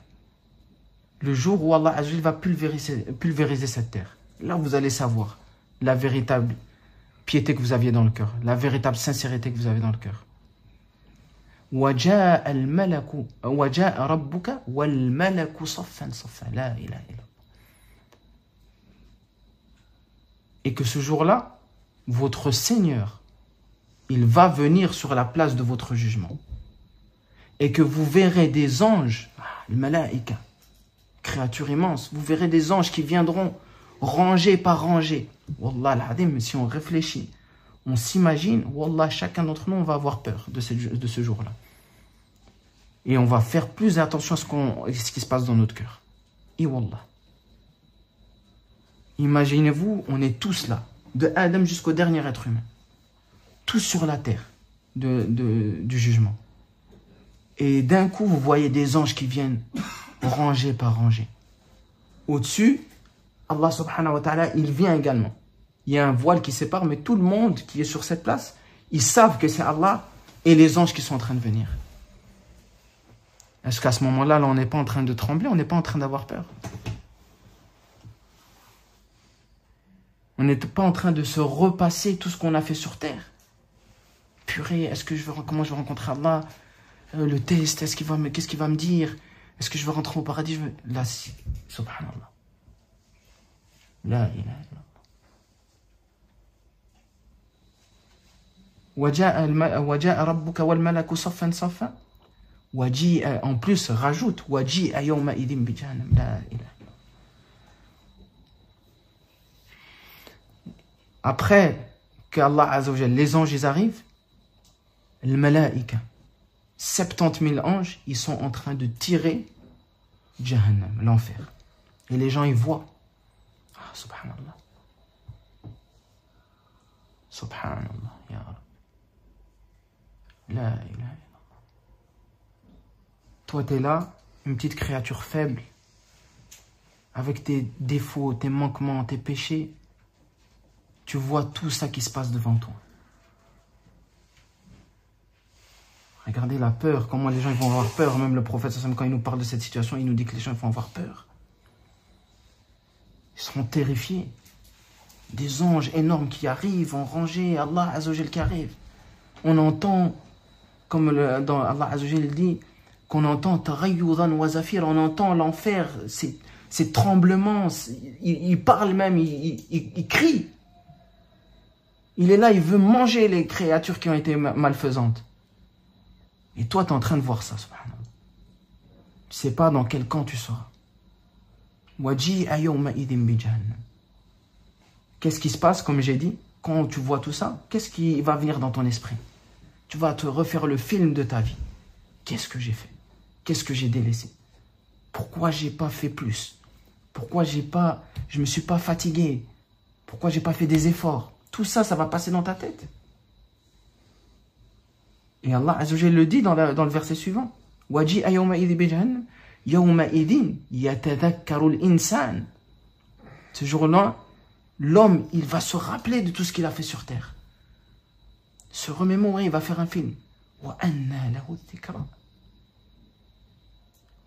Le jour où Allah Azza wa Jalla va pulvériser cette terre. Là, vous allez savoir la véritable piété que vous aviez dans le cœur. La véritable sincérité que vous avez dans le cœur. وَجَاءَ الْمَلَكُ وَجَاءَ رَبُّكَ وَالْمَلَكُ صَفًّا صَفًّا لَا إِلَهَ إِلَّا اللَّهُ. Et que ce jour-là, votre Seigneur, il va venir sur la place de votre jugement. Et que vous verrez des anges, le malaïka, créature immense, vous verrez des anges qui viendront rangée par rangée. Wallah al-Adim, si on réfléchit, on s'imagine, Wallah, chacun d'entre nous, on va avoir peur de ce jour-là. Et on va faire plus attention à ce qui se passe dans notre cœur. Et Wallah. Imaginez-vous, on est tous là, de Adam jusqu'au dernier être humain. Tous sur la terre du jugement. Et d'un coup, vous voyez des anges qui viennent rangée par rangée. Au-dessus, Allah subhanahu wa ta'ala, il vient également. Il y a un voile qui sépare, mais tout le monde qui est sur cette place, ils savent que c'est Allah et les anges qui sont en train de venir. Est-ce qu'à ce moment-là, on n'est pas en train de trembler, on n'est pas en train d'avoir peur? On n'est pas en train de se repasser tout ce qu'on a fait sur terre. Purée, comment je vais rencontrer Allah? Le test, qu'est-ce qu'il va me dire? Est-ce que je vais rentrer au paradis? Là, si, subhanallah. La ilaha illallah. وَجَاءَ رَبُّكَ وَالْمَلَكُ صَفًّا صَفًّا. En plus, rajoute وَجِيءَ يَوْمَئِذٍ بِجَهَنَّمَ لَا إِلَهَ. Après que Allah Azza wa Jalla, les anges, ils arrivent, le malaïka, 70 000 anges, ils sont en train de tirer Jahannam, l'enfer. Et les gens, ils voient. Ah, subhanallah. Subhanallah, ya Rab. La ilaha illallah. Toi, tu es là, une petite créature faible, avec tes défauts, tes manquements, tes péchés. Tu vois tout ça qui se passe devant toi. Regardez la peur, comment les gens ils vont avoir peur. Même le prophète, quand il nous parle de cette situation, il nous dit que les gens ils vont avoir peur. Ils seront terrifiés. Des anges énormes qui arrivent en rangée, Allah Azza wa Jal qui arrive. On entend, comme dans Allah Azza wa Jal dit, qu'on entend Taghayyudan wa Zafir, on entend l'enfer, ces tremblements, il parle même, il crie. Il est là, il veut manger les créatures qui ont été malfaisantes. Et toi, tu es en train de voir ça, subhanallah. Tu ne sais pas dans quel camp tu seras. Waji'a yawma'idhin bi jahannam. Qu'est-ce qui se passe, comme j'ai dit, quand tu vois tout ça? Qu'est-ce qui va venir dans ton esprit? Tu vas te refaire le film de ta vie. Qu'est-ce que j'ai fait? Qu'est-ce que j'ai délaissé? Pourquoi j'ai pas fait plus? Pourquoi je me suis pas fatigué? Pourquoi j'ai pas fait des efforts? Tout ça, ça va passer dans ta tête. Et Allah Azza wa Jalla le dit dans le verset suivant. Waji'a yawma'idhin bi jahannam yawma'idhin yatadhakkaru al-insan. Ce jour-là, l'homme, il va se rappeler de tout ce qu'il a fait sur terre. Se remémorer, il va faire un film. Wa anna lahu dhikra.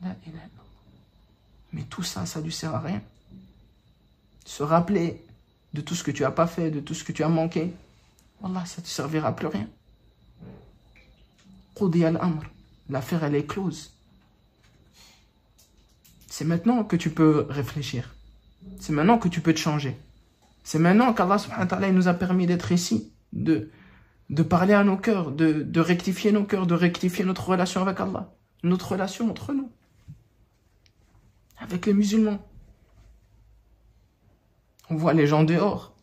La ilaha illallah. Mais tout ça, ça ne lui sert à rien. Se rappeler de tout ce que tu n'as pas fait, de tout ce que tu as manqué. Wallah, ça ne te servira plus rien. Qudi al-amr. L'affaire, elle est close. C'est maintenant que tu peux réfléchir. C'est maintenant que tu peux te changer. C'est maintenant qu'Allah subhanahu wa ta'ala nous a permis d'être ici, de parler à nos cœurs, de rectifier nos cœurs, de rectifier notre relation avec Allah, notre relation entre nous, avec les musulmans. On voit les gens dehors.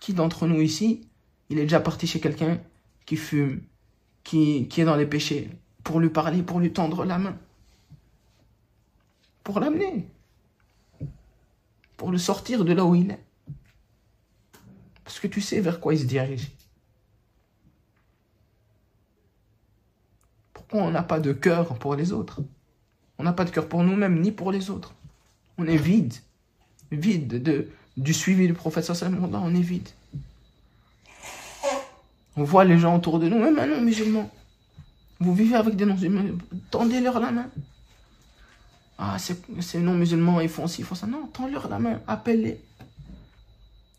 Qui d'entre nous ici, il est déjà parti chez quelqu'un qui fume, qui est dans les péchés, pour lui parler, pour lui tendre la main, pour l'amener, pour le sortir de là où il est. Parce que tu sais vers quoi il se dirige. Pourquoi on n'a pas de cœur pour les autres? On n'a pas de cœur pour nous-mêmes, ni pour les autres. On est vide du suivi du prophète sallallahu alayhi wa sallam, on est vide. On voit les gens autour de nous, même un non-musulman. Vous vivez avec des non-musulmans, tendez-leur la main. Ah, c'est non-musulmans, ils font ci, ils font ça. Non, tends-leur la main, appelle-les.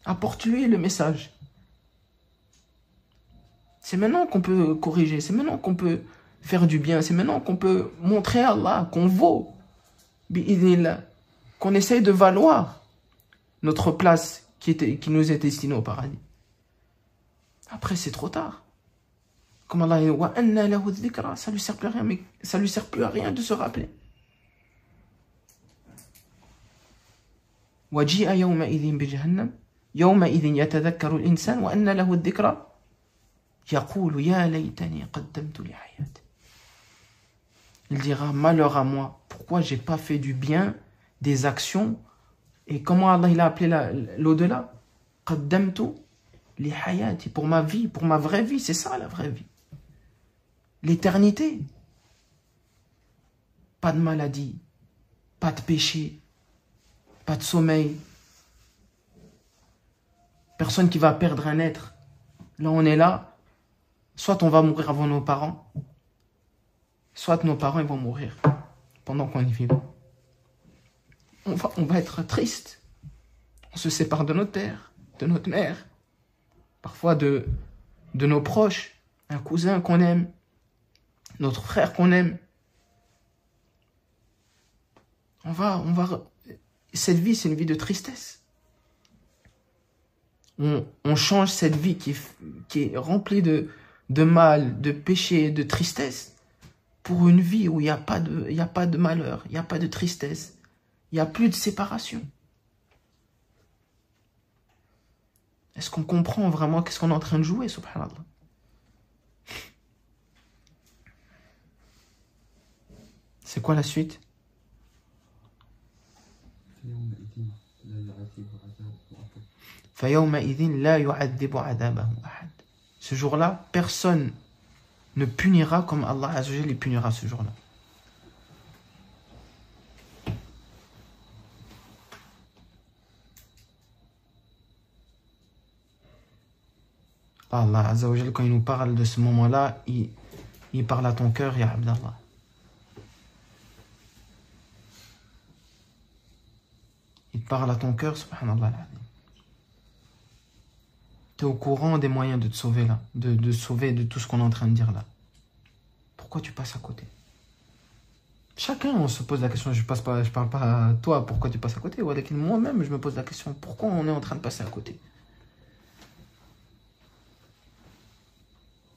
Apporte-lui le message. C'est maintenant qu'on peut corriger, c'est maintenant qu'on peut faire du bien, c'est maintenant qu'on peut montrer à Allah qu'on vaut, qu'on essaye de valoir notre place qui nous est destinée au paradis. Après, c'est trop tard. Comme Allah dit, ça lui sert plus à rien, mais ça lui sert plus à rien de se rappeler. وَجِيءَ يَوْمَئِذٍ بِجَهَنَّمَ يَوْمَئِذٍ يَتَذَكَّرُ الْإِنسَانُ وَأَنَّ لَهُ الذِّكْرَى يَقُولُ يَا لَيْتَنِي قَدَّمْتُ لِحَيَاتِي. Il dira, malheur à moi, pourquoi j'ai pas fait du bien, des actions, et comment Allah il a appelé l'au-delà? قَدَّمْتُ لِحَيَاتِي, pour ma vie, pour ma vraie vie, c'est ça la vraie vie. L'éternité. Pas de maladie, pas de péché, pas de sommeil. Personne qui va perdre un être. Là, on est là. Soit on va mourir avant nos parents, soit nos parents ils vont mourir pendant qu'on est vivant. On va être triste. On se sépare de notre père, de notre mère, parfois de nos proches, un cousin qu'on aime, notre frère qu'on aime. Cette vie, c'est une vie de tristesse. On change cette vie qui est remplie de mal, de péché, de tristesse, pour une vie où il n'y a pas de malheur, il n'y a pas de tristesse, il n'y a plus de séparation. Est-ce qu'on comprend vraiment qu'est-ce qu'on est en train de jouer, subhanallah? C'est quoi la suite? Ce jour-là, personne ne punira comme Allah Azza wa Jalla les punira ce jour-là. Allah Azza wa Jalla, quand il nous parle de ce moment-là, il parle à ton cœur, ya Abdallah. Il parle à ton cœur, subhanallah. Tu es au courant des moyens de te sauver là, de sauver de tout ce qu'on est en train de dire là. Pourquoi tu passes à côté? Chacun, on se pose la question, je parle pas à toi, pourquoi tu passes à côté? Moi-même, je me pose la question, pourquoi on est en train de passer à côté?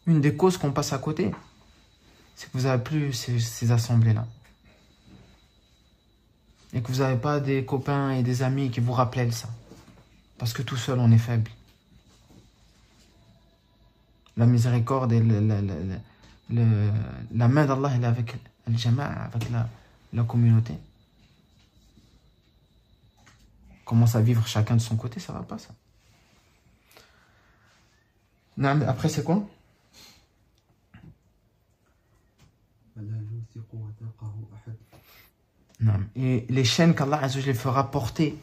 Une des causes qu'on passe à côté, c'est que vous n'avez plus ces assemblées-là. Et que vous n'avez pas des copains et des amis qui vous rappellent ça. Parce que tout seul, on est faible. La miséricorde et la main d'Allah, elle est avec al-jama'a, avec la communauté. On commence à vivre chacun de son côté, ça va pas ça. Non, mais après, c'est quoi? Non. Et les chaînes qu'Allah Azza wa Jalla fera porter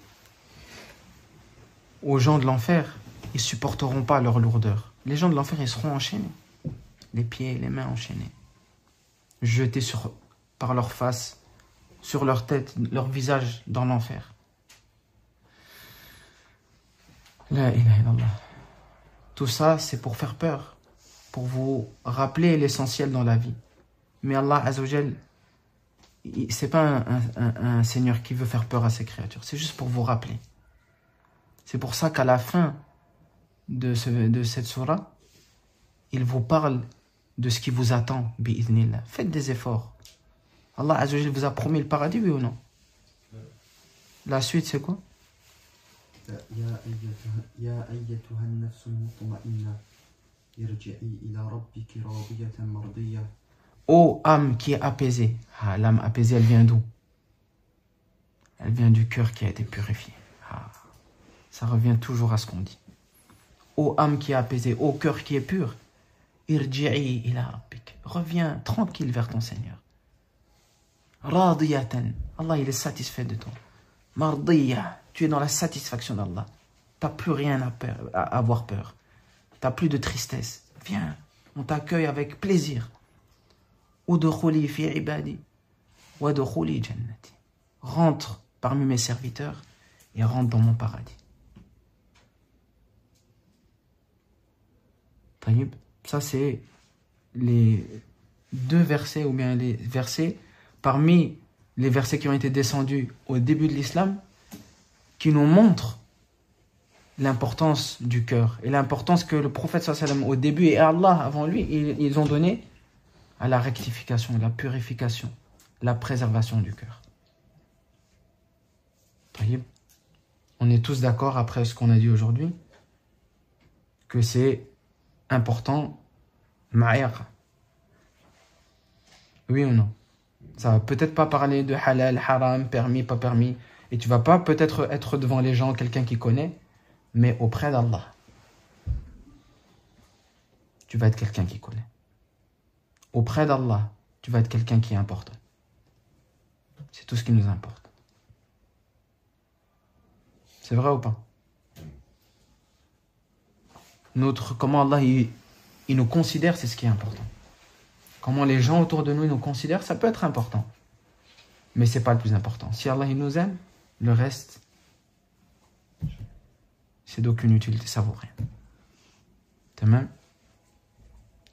aux gens de l'enfer, ils ne supporteront pas leur lourdeur. Les gens de l'enfer, ils seront enchaînés. Les pieds et les mains enchaînés. Jetés par leur face, sur leur tête, leur visage dans l'enfer. La ilaha illallah. Tout ça, c'est pour faire peur. Pour vous rappeler l'essentiel dans la vie. Mais Allah Azzawajal, c'est pas un Seigneur qui veut faire peur à ses créatures. C'est juste pour vous rappeler. C'est pour ça qu'à la fin de cette surah, il vous parle de ce qui vous attend, bi'idhnillah. Faites des efforts. Allah Azzawajal vous a promis le paradis, oui ou non? La suite, c'est quoi? يا أيتها النفس المطمئنة ارجعي إلى ربك راضية مرضية. Ô âme qui est apaisée. Ah, l'âme apaisée, elle vient d'où? Elle vient du cœur qui a été purifié. Ah, ça revient toujours à ce qu'on dit. Ô âme qui est apaisée, ô cœur qui est pur, irji'i ila rabbik. Reviens tranquille vers ton Seigneur. Radiyatan. Allah, il est satisfait de toi. Mardiya. Tu es dans la satisfaction d'Allah. Tu n'as plus rien à avoir peur. Tu n'as plus de tristesse. Viens, on t'accueille avec plaisir. Udkhuli fi ibadi wadkhuli jannati. Rentre parmi mes serviteurs et rentre dans mon paradis. Taïb, ça c'est les deux versets ou bien les versets parmi les versets qui ont été descendus au début de l'islam qui nous montrent l'importance du cœur et l'importance que le prophète sallallahu alayhi wa sallam au début et Allah avant lui ils ont donné à la rectification, la purification, la préservation du cœur. On est tous d'accord après ce qu'on a dit aujourd'hui que c'est important ma'ir. Oui ou non? Ça va peut-être pas parler de halal, haram, permis, pas permis, et tu vas pas peut-être être devant les gens quelqu'un qui connaît, mais auprès d'Allah tu vas être quelqu'un qui connaît. Auprès d'Allah, tu vas être quelqu'un qui est important. C'est tout ce qui nous importe. C'est vrai ou pas? Comment Allah il nous considère, c'est ce qui est important. Comment les gens autour de nous ils nous considèrent, ça peut être important. Mais ce n'est pas le plus important. Si Allah il nous aime, le reste, c'est d'aucune utilité, ça vaut rien. T'as même?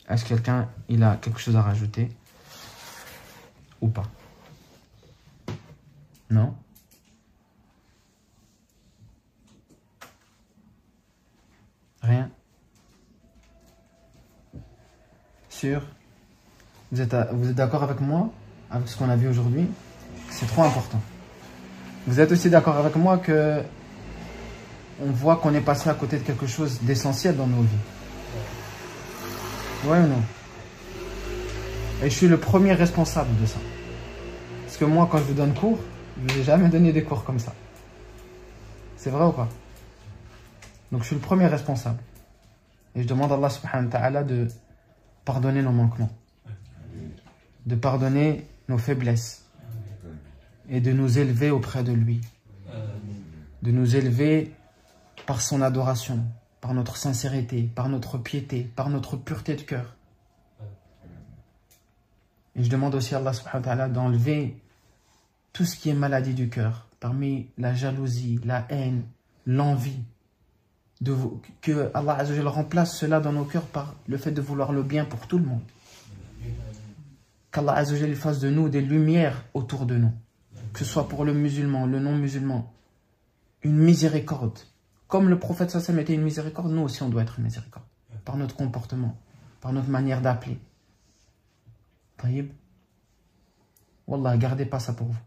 Est-ce que quelqu'un il a quelque chose à rajouter ou pas? Non? Rien? Sûr? Vous êtes d'accord avec moi, avec ce qu'on a vu aujourd'hui? C'est trop important. Vous êtes aussi d'accord avec moi que on voit qu'on est passé à côté de quelque chose d'essentiel dans nos vies? Ouais ou non? Et je suis le premier responsable de ça. Parce que moi, quand je vous donne cours, je ne vous ai jamais donné des cours comme ça. C'est vrai ou pas? Donc je suis le premier responsable. Et je demande à Allah subhanahu wa ta'ala de pardonner nos manquements. De pardonner nos faiblesses. Et de nous élever auprès de lui. De nous élever par son adoration, par notre sincérité, par notre piété, par notre pureté de cœur. Et je demande aussi à Allah subhanahu wa ta'ala d'enlever tout ce qui est maladie du cœur, parmi la jalousie, la haine, l'envie, que Allah Azza wa Jalla remplace cela dans nos cœurs par le fait de vouloir le bien pour tout le monde. Qu'Allah Azza wa Jalla fasse de nous des lumières autour de nous, que ce soit pour le musulman, le non-musulman, une miséricorde. Comme le prophète sallallahu alayhi wa sallam était une miséricorde, nous aussi on doit être une miséricorde. Par notre comportement, par notre manière d'appeler. Taïb. Wallah, gardez pas ça pour vous.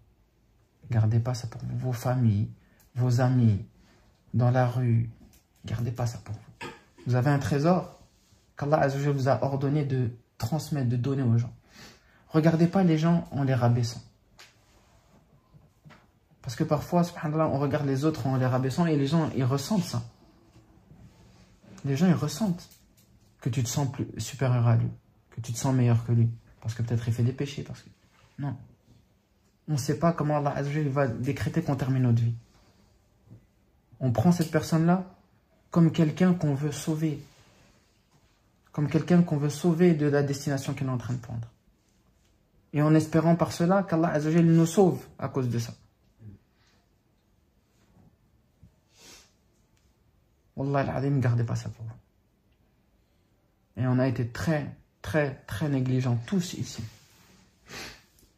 Gardez pas ça pour vous. Vos familles, vos amis, dans la rue. Gardez pas ça pour vous. Vous avez un trésor qu'Allah Azza wa Jalla vous a ordonné de transmettre, de donner aux gens. Regardez pas les gens en les rabaissant. Parce que parfois, subhanallah, on regarde les autres en les rabaissant et les gens, ils ressentent ça. Les gens, ils ressentent que tu te sens plus supérieur à lui, que tu te sens meilleur que lui. Parce que peut-être il fait des péchés. Parce que... Non. On ne sait pas comment Allah Azza wa Jalla va décréter qu'on termine notre vie. On prend cette personne-là comme quelqu'un qu'on veut sauver. Comme quelqu'un qu'on veut sauver de la destination qu'il est en train de prendre. Et en espérant par cela qu'Allah Azza wa Jalla nous sauve à cause de ça. Wallah al-Azim, ne gardez pas ça pour vous. Et on a été très, très, très négligents, tous ici.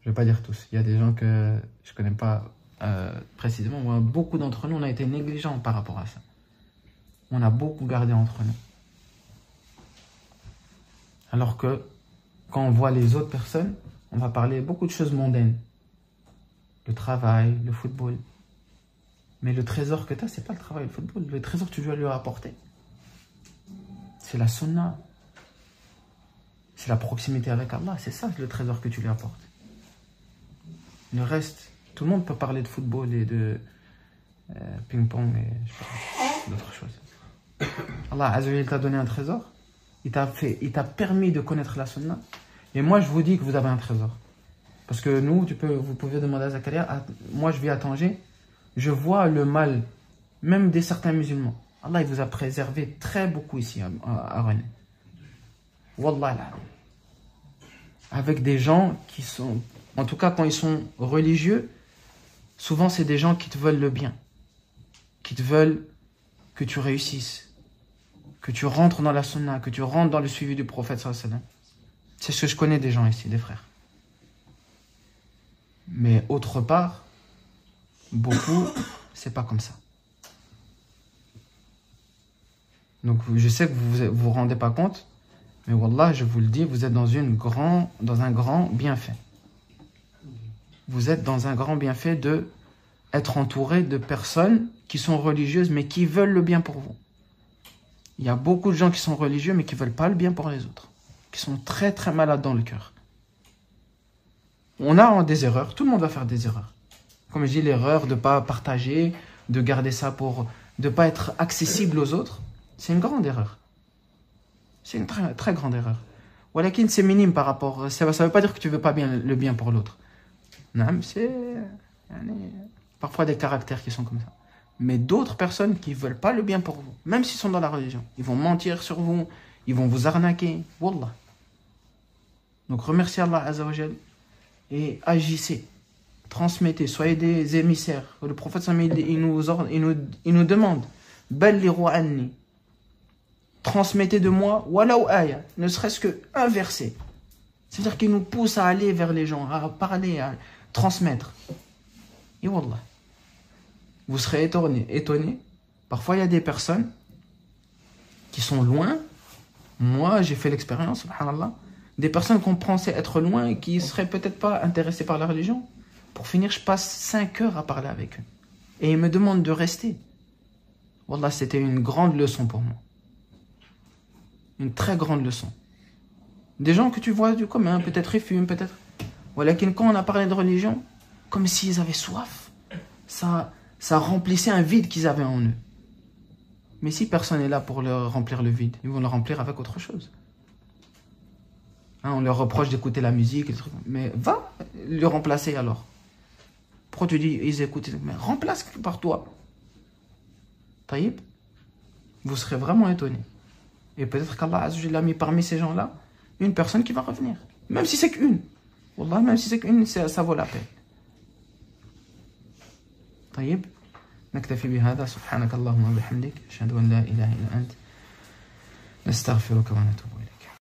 vais pas dire tous. Il y a des gens que je connais pas précisément. Moi, beaucoup d'entre nous, on a été négligents par rapport à ça. On a beaucoup gardé entre nous. Alors que quand on voit les autres personnes, on va parler beaucoup de choses mondaines. Le travail, le football. Mais le trésor que tu as, c'est pas le travail, le football. Le trésor que tu dois lui apporter, c'est la sunna. C'est la proximité avec Allah. C'est ça le trésor que tu lui apportes. Le reste, tout le monde peut parler de football et de ping-pong et je sais pas, d'autres choses. Allah Azza wa Jalla t'a donné un trésor. Il t'a permis de connaître la sunna. Et moi, je vous dis que vous avez un trésor. Parce que nous, vous pouvez demander à Zakaria, moi je vis à Tanger, je vois le mal, même des certains musulmans. Allah, il vous a préservé très beaucoup ici à René. Wallah, là. Avec des gens qui sont, en tout cas quand ils sont religieux, souvent c'est des gens qui te veulent le bien, qui te veulent que tu réussisses, que tu rentres dans la sunna, que tu rentres dans le suivi du prophète sallallahu alayhi wa sallam. C'est ce que je connais des gens ici, des frères. Mais autre part, beaucoup, c'est pas comme ça. Donc je sais que vous vous rendez pas compte, mais wallah, je vous le dis, vous êtes dans un grand bienfait. Vous êtes dans un grand bienfait de être entouré de personnes qui sont religieuses, mais qui veulent le bien pour vous. Il y a beaucoup de gens qui sont religieux, mais qui ne veulent pas le bien pour les autres. Qui sont très très malades dans le cœur. On a des erreurs, tout le monde va faire des erreurs. Comme je dis, l'erreur de ne pas partager, de garder ça pour... de ne pas être accessible aux autres, c'est une grande erreur. C'est une très, très grande erreur. Walakin, c'est minime par rapport... Ça ne veut pas dire que tu ne veux pas le bien pour l'autre. Non, c'est... parfois des caractères qui sont comme ça. Mais d'autres personnes qui ne veulent pas le bien pour vous, même s'ils sont dans la religion, ils vont mentir sur vous, ils vont vous arnaquer. Wallah. Donc remerciez Allah Azza wa Jal et agissez. Transmettez, soyez des émissaires. Le prophète il nous demande Ballighu anni. Transmettez de moi walaw aya, ne serait-ce qu'un verset. C'est-à-dire qu'il nous pousse à aller vers les gens, à parler, à transmettre. Et wallah, vous serez étonné. Parfois, il y a des personnes qui sont loin. Moi, j'ai fait l'expérience, subhanallah, des personnes qu'on pensait être loin et qui ne seraient peut-être pas intéressées par la religion. Pour finir, je passe 5 heures à parler avec eux. Et ils me demandent de rester. Wallah, c'était une grande leçon pour moi. Une très grande leçon. Des gens que tu vois du commun, peut-être ils fument, peut-être... Voilà, quand on a parlé de religion, comme s'ils avaient soif. Ça remplissait un vide qu'ils avaient en eux. Mais si personne n'est là pour leur remplir le vide, ils vont le remplir avec autre chose. Hein, on leur reproche d'écouter la musique, les trucs, mais va le remplacer alors. Pourquoi tu dis ils écoutent? Mais remplace par toi. Taïb, vous serez vraiment étonnés. Et peut-être qu'Allah Azza wa Jalla a mis parmi ces gens-là une personne qui va revenir. Même si c'est qu'une. Wallah, même si c'est qu'une, ça vaut la peine. طيب نكتفي بهذا سبحانك اللهم وبحمدك أشهد أن لا إله إلا أنت نستغفرك ونتوب إليك